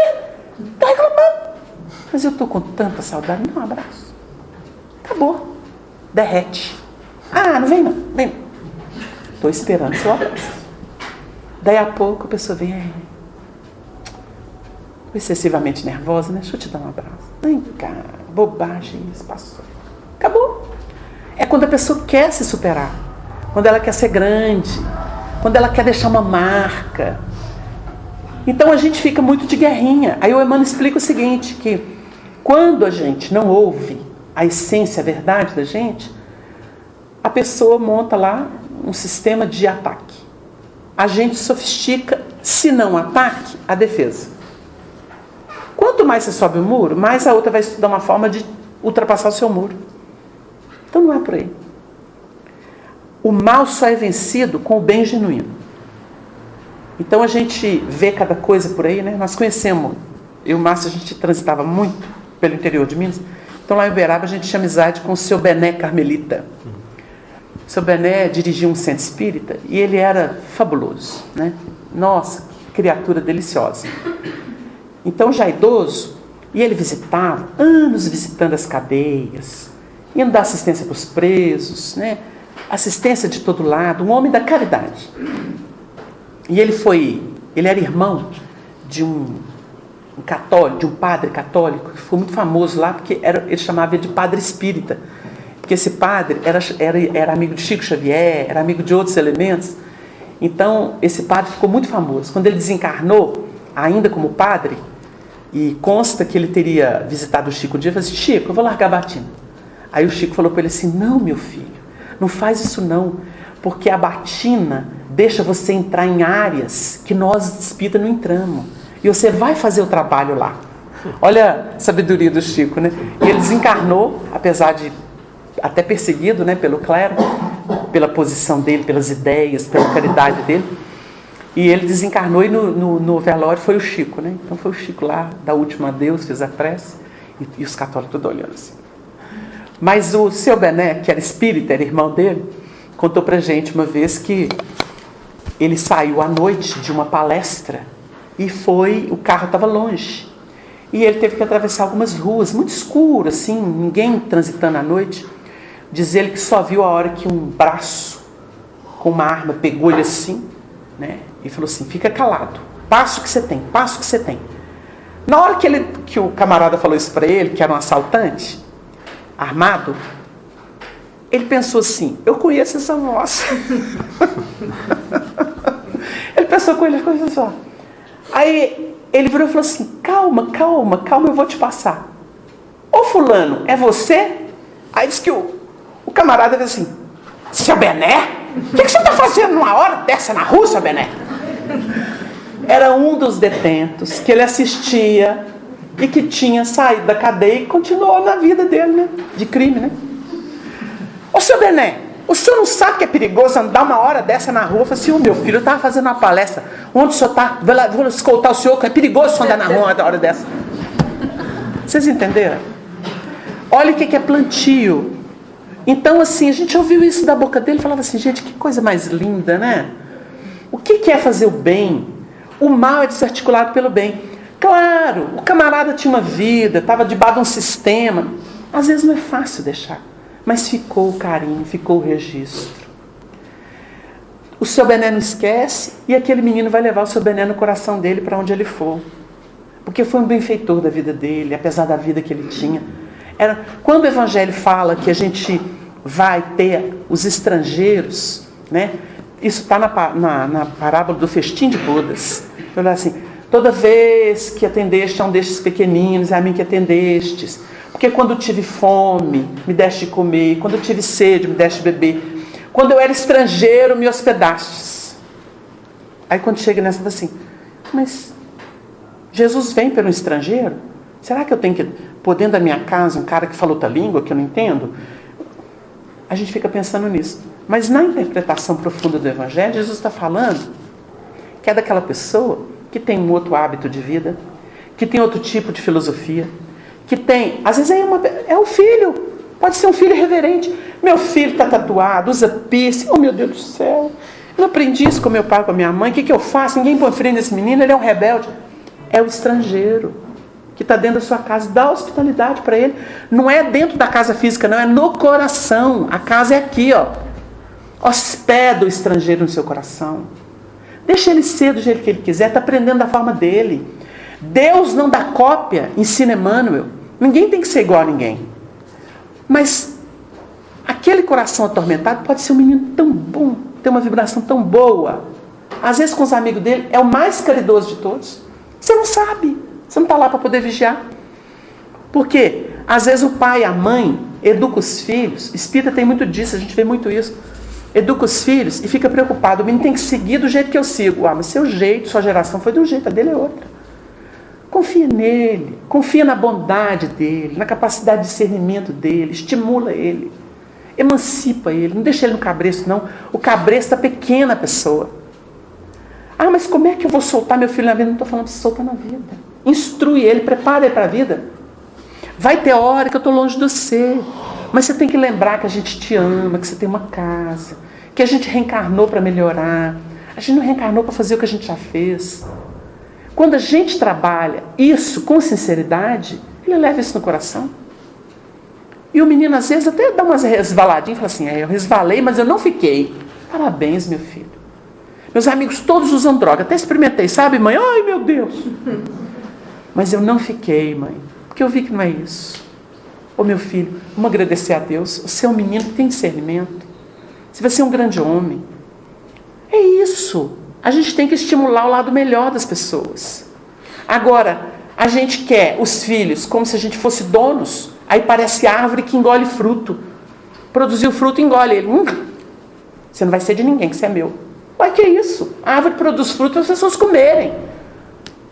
Está reclamando. Mas eu estou com tanta saudade, me dá um abraço. Acabou. Derrete. Ah, não vem não. Vem. Estou esperando seu abraço. Daí a pouco a pessoa vem excessivamente nervosa, né? Deixa eu te dar um abraço. Vem cá, bobagem, isso passou. Acabou. É quando a pessoa quer se superar. Quando ela quer ser grande. Quando ela quer deixar uma marca. Então a gente fica muito de guerrinha. Aí o Emmanuel explica o seguinte, que quando a gente não ouve a essência, a verdade da gente, a pessoa monta lá um sistema de ataque. A gente sofistica, se não ataque, a defesa. Quanto mais você sobe o muro, mais a outra vai estudar uma forma de ultrapassar o seu muro. Então não é por aí. O mal só é vencido com o bem genuíno. Então a gente vê cada coisa por aí, né? Nós conhecemos, eu e o Márcio, a gente transitava muito pelo interior de Minas. Então lá em Uberaba a gente tinha amizade com o seu Bené Carmelita. O seu Bené dirigia um centro espírita e ele era fabuloso, né? Nossa, que criatura deliciosa. Então já idoso, e ele visitava, anos visitando as cadeias, indo dar assistência para os presos, né? Assistência de todo lado, um homem da caridade. E ele era irmão de um católico, de um padre católico, que ficou muito famoso lá, porque ele chamava ele de padre espírita. Porque esse padre era amigo de Chico Xavier, era amigo de outros elementos. Então, esse padre ficou muito famoso. Quando ele desencarnou, ainda como padre, e consta que ele teria visitado o Chico um dia, ele falou assim, Chico, eu vou largar a batina. Aí o Chico falou para ele assim, não, meu filho, não faz isso não, porque a batina deixa você entrar em áreas que nós espíritas não entramos. E você vai fazer o trabalho lá. Olha a sabedoria do Chico, né? E ele desencarnou, apesar de até perseguido, né, pelo clero, pela posição dele, pelas ideias, pela caridade dele. E ele desencarnou e no velório foi o Chico, né? Então foi o Chico lá, da última adeus, fez a prece, e os católicos todos olhando assim. Mas o seu Bené, que era espírita, era irmão dele, contou pra gente uma vez que ele saiu à noite de uma palestra e o carro estava longe. E ele teve que atravessar algumas ruas, muito escuras, assim, ninguém transitando à noite. Diz ele que só viu a hora que um braço com uma arma pegou ele assim, né? E falou assim, fica calado, passa o que você tem, passa o que você tem. Na hora que o camarada falou isso para ele, que era um assaltante, armado, ele pensou assim, eu conheço essa voz. Ele pensou com ele, ficou assim. Aí ele virou e falou assim, calma, eu vou te passar. Ô fulano, é você? Aí disse que o camarada disse assim, seu Bené? O que você está fazendo numa hora dessa na rua, seu Bené? Era um dos detentos que ele assistia e que tinha saído da cadeia e continuou na vida dele, né? De crime, né? Ô seu Bené, o senhor não sabe que é perigoso andar uma hora dessa na rua? Eu falei assim, meu filho, eu estava fazendo uma palestra. Onde o senhor está? Vou escoltar o senhor, que é perigoso andar na rua uma hora dessa. Vocês entenderam? Olha o que é plantio. Então, assim, a gente ouviu isso da boca dele e falava assim, gente, que coisa mais linda, né? O que é fazer o bem? O mal é desarticulado pelo bem. Claro, o camarada tinha uma vida, estava debaixo de um sistema. Às vezes não é fácil deixar, mas ficou o carinho, ficou o registro. O seu Bené não esquece e aquele menino vai levar o seu Bené no coração dele para onde ele for. Porque foi um benfeitor da vida dele, apesar da vida que ele tinha. Quando o Evangelho fala que a gente vai ter os estrangeiros, né? Isso está na parábola do festim de bodas. Fala assim, toda vez que atendeste a um destes pequeninos, é a mim que atendestes. Porque quando eu tive fome, me deste de comer. Quando eu tive sede, me deste de beber. Quando eu era estrangeiro, me hospedastes. Aí quando chega nessa, assim, mas Jesus vem pelo estrangeiro? Será que eu tenho que pôr dentro da minha casa um cara que fala outra língua que eu não entendo? A gente fica pensando nisso. Mas na interpretação profunda do Evangelho, Jesus está falando que é daquela pessoa que tem um outro hábito de vida, que tem outro tipo de filosofia, que tem, às vezes é um filho, pode ser um filho irreverente. Meu filho está tatuado, usa piercing, oh meu Deus do céu, eu não aprendi isso com meu pai, com a minha mãe, o que eu faço? Ninguém põe freio nesse menino, ele é um rebelde. É o estrangeiro que está dentro da sua casa, dá hospitalidade para ele. Não é dentro da casa física, não, é no coração. A casa é aqui, ó. Hospeda o estrangeiro no seu coração. Deixa ele ser do jeito que ele quiser, está aprendendo da forma dele. Deus não dá cópia, ensina Emmanuel. Ninguém tem que ser igual a ninguém. Mas aquele coração atormentado pode ser um menino tão bom, ter uma vibração tão boa. Às vezes com os amigos dele é o mais caridoso de todos. Você não sabe, você não está lá para poder vigiar. Por quê? Às vezes o pai e a mãe educam os filhos. Espírita tem muito disso, a gente vê muito isso. Educa os filhos e fica preocupado. O menino tem que seguir do jeito que eu sigo. Mas seu jeito, sua geração foi de um jeito, a dele é outra. Confia nele, confia na bondade dele, na capacidade de discernimento dele, estimula ele, emancipa ele, não deixa ele no cabresto não. O cabresto é pequena pessoa. Mas como é que eu vou soltar meu filho na vida? Não estou falando de soltar na vida. Instrui ele, prepara ele para a vida. Vai ter hora que eu estou longe de você, mas você tem que lembrar que a gente te ama, que você tem uma casa, que a gente reencarnou para melhorar. A gente não reencarnou para fazer o que a gente já fez. Quando a gente trabalha isso com sinceridade, ele leva isso no coração. E o menino às vezes até dá umas resvaladinhas e fala assim, eu resvalei, mas eu não fiquei. Parabéns, meu filho. Meus amigos todos usam droga, até experimentei, sabe, mãe? Ai, meu Deus. Mas eu não fiquei, mãe, porque eu vi que não é isso. Ô, meu filho, vamos agradecer a Deus. Você é um menino que tem discernimento. Você vai ser um grande homem. É isso. A gente tem que estimular o lado melhor das pessoas. Agora, a gente quer os filhos como se a gente fosse donos. Aí parece árvore que engole fruto. Produziu fruto, engole ele. Você não vai ser de ninguém, que você é meu. Mas que é isso? A árvore produz fruto para as pessoas comerem.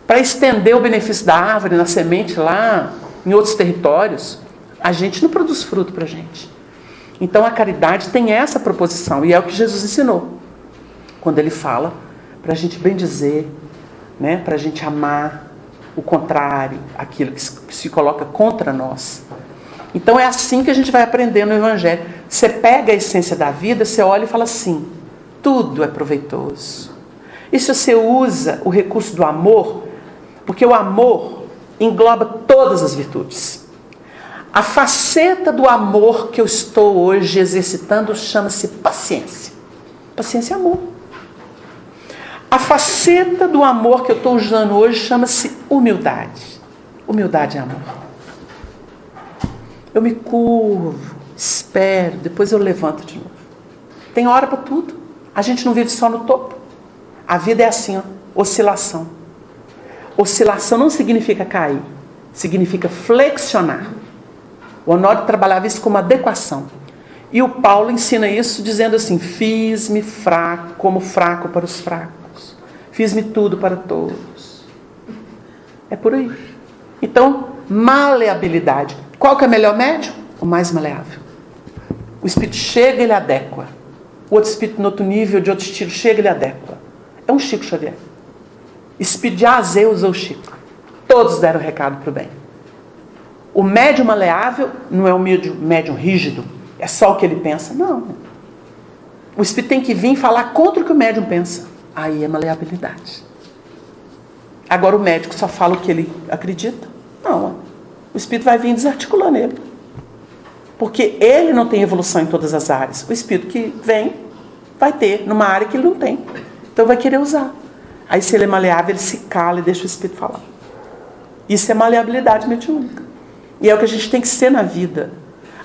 Para estender o benefício da árvore na semente lá, em outros territórios. A gente não produz fruto para a gente. Então a caridade tem essa proposição. E é o que Jesus ensinou. Quando ele fala para a gente bem dizer, né, para a gente amar o contrário, aquilo que se coloca contra nós. Então é assim que a gente vai aprender no Evangelho. Você pega a essência da vida, você olha e fala assim, tudo é proveitoso. E se você usa o recurso do amor, porque o amor engloba todas as virtudes. A faceta do amor que eu estou hoje exercitando chama-se paciência. Paciência é amor. A faceta do amor que eu estou usando hoje chama-se humildade. Humildade é amor. Eu me curvo, espero, depois eu levanto de novo. Tem hora para tudo. A gente não vive só no topo. A vida é assim, ó, oscilação. Oscilação não significa cair, significa flexionar. O Honório trabalhava isso como adequação. E o Paulo ensina isso dizendo assim, fiz-me fraco como fraco para os fracos. Fiz-me tudo para todos. É por aí. Então, maleabilidade. Qual que é o melhor médium? O mais maleável. O espírito chega e ele adequa. O outro espírito no outro nível, de outro estilo, chega e ele adequa. É um Chico Xavier. Espírito de A a Z usou o Chico. Todos deram recado para o bem. O médium maleável não é o médium rígido. É só o que ele pensa. Não. O espírito tem que vir falar contra o que o médium pensa. Aí é maleabilidade. Agora o médico só fala o que ele acredita? Não. O espírito vai vir desarticulando ele. Porque ele não tem evolução em todas as áreas. O espírito que vem vai ter numa área que ele não tem. Então vai querer usar. Aí se ele é maleável, ele se cala e deixa o espírito falar. Isso é maleabilidade mediúnica. E é o que a gente tem que ser na vida.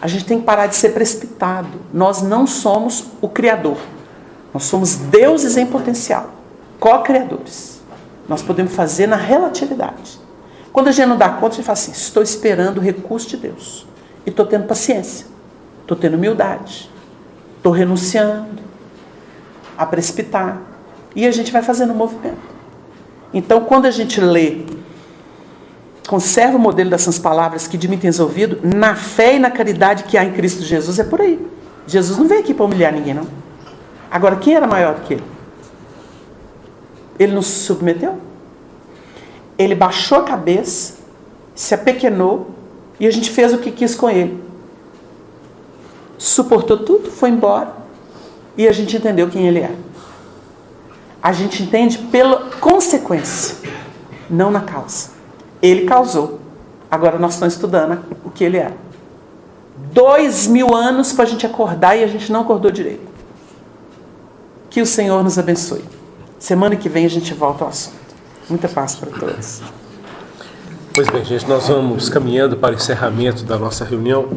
A gente tem que parar de ser precipitado. Nós não somos o Criador. Nós somos deuses em potencial. Co-criadores. Nós podemos fazer na relatividade. Quando a gente não dá conta, a gente fala assim, estou esperando o recurso de Deus. E estou tendo paciência. Estou tendo humildade. Estou renunciando a precipitar. E a gente vai fazendo um movimento. Então, quando a gente lê conserva o modelo dessas palavras que de mim tens ouvido, na fé e na caridade que há em Cristo Jesus, é por aí. Jesus não veio aqui para humilhar ninguém, não. Agora, quem era maior do que ele? Ele não se submeteu? Ele baixou a cabeça, se apequenou, e a gente fez o que quis com ele. Suportou tudo, foi embora, e a gente entendeu quem ele é. A gente entende pela consequência, não na causa. Ele causou. Agora nós estamos estudando o que ele é. 2000 anos para a gente acordar e a gente não acordou direito. Que o Senhor nos abençoe. Semana que vem a gente volta ao assunto. Muita paz para todos. Pois bem, gente, nós vamos caminhando para o encerramento da nossa reunião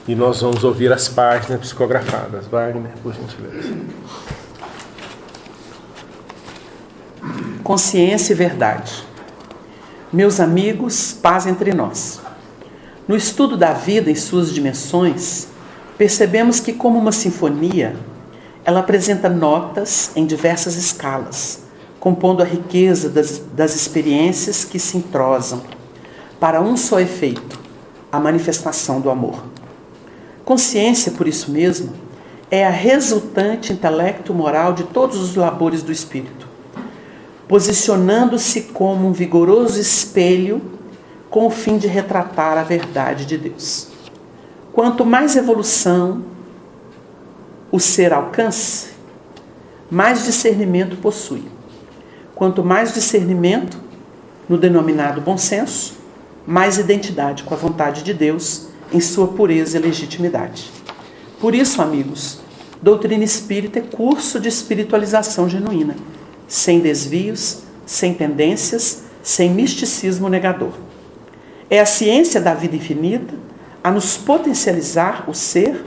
e nós vamos ouvir as páginas psicografadas. Wagner, por gentileza. Consciência e verdade. Meus amigos, paz entre nós. No estudo da vida em suas dimensões, percebemos que, como uma sinfonia, ela apresenta notas em diversas escalas, compondo a riqueza das experiências que se entrosam para um só efeito, a manifestação do amor. Consciência, por isso mesmo, é a resultante intelecto-moral de todos os labores do espírito, posicionando-se como um vigoroso espelho com o fim de retratar a verdade de Deus. Quanto mais evolução o ser alcance, mais discernimento possui. Quanto mais discernimento, no denominado bom senso, mais identidade com a vontade de Deus em sua pureza e legitimidade. Por isso, amigos, doutrina espírita é curso de espiritualização genuína, sem desvios, sem tendências, sem misticismo negador. É a ciência da vida infinita a nos potencializar o ser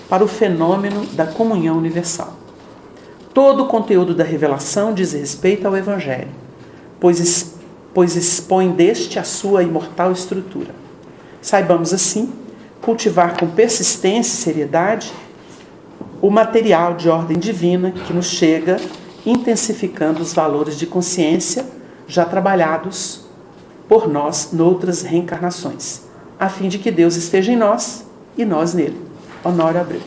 para o fenômeno da comunhão universal. Todo o conteúdo da revelação diz respeito ao Evangelho, pois expõe deste a sua imortal estrutura. Saibamos, assim, cultivar com persistência e seriedade o material de ordem divina que nos chega, intensificando os valores de consciência já trabalhados por nós noutras reencarnações, a fim de que Deus esteja em nós e nós nele. Honório Abreu.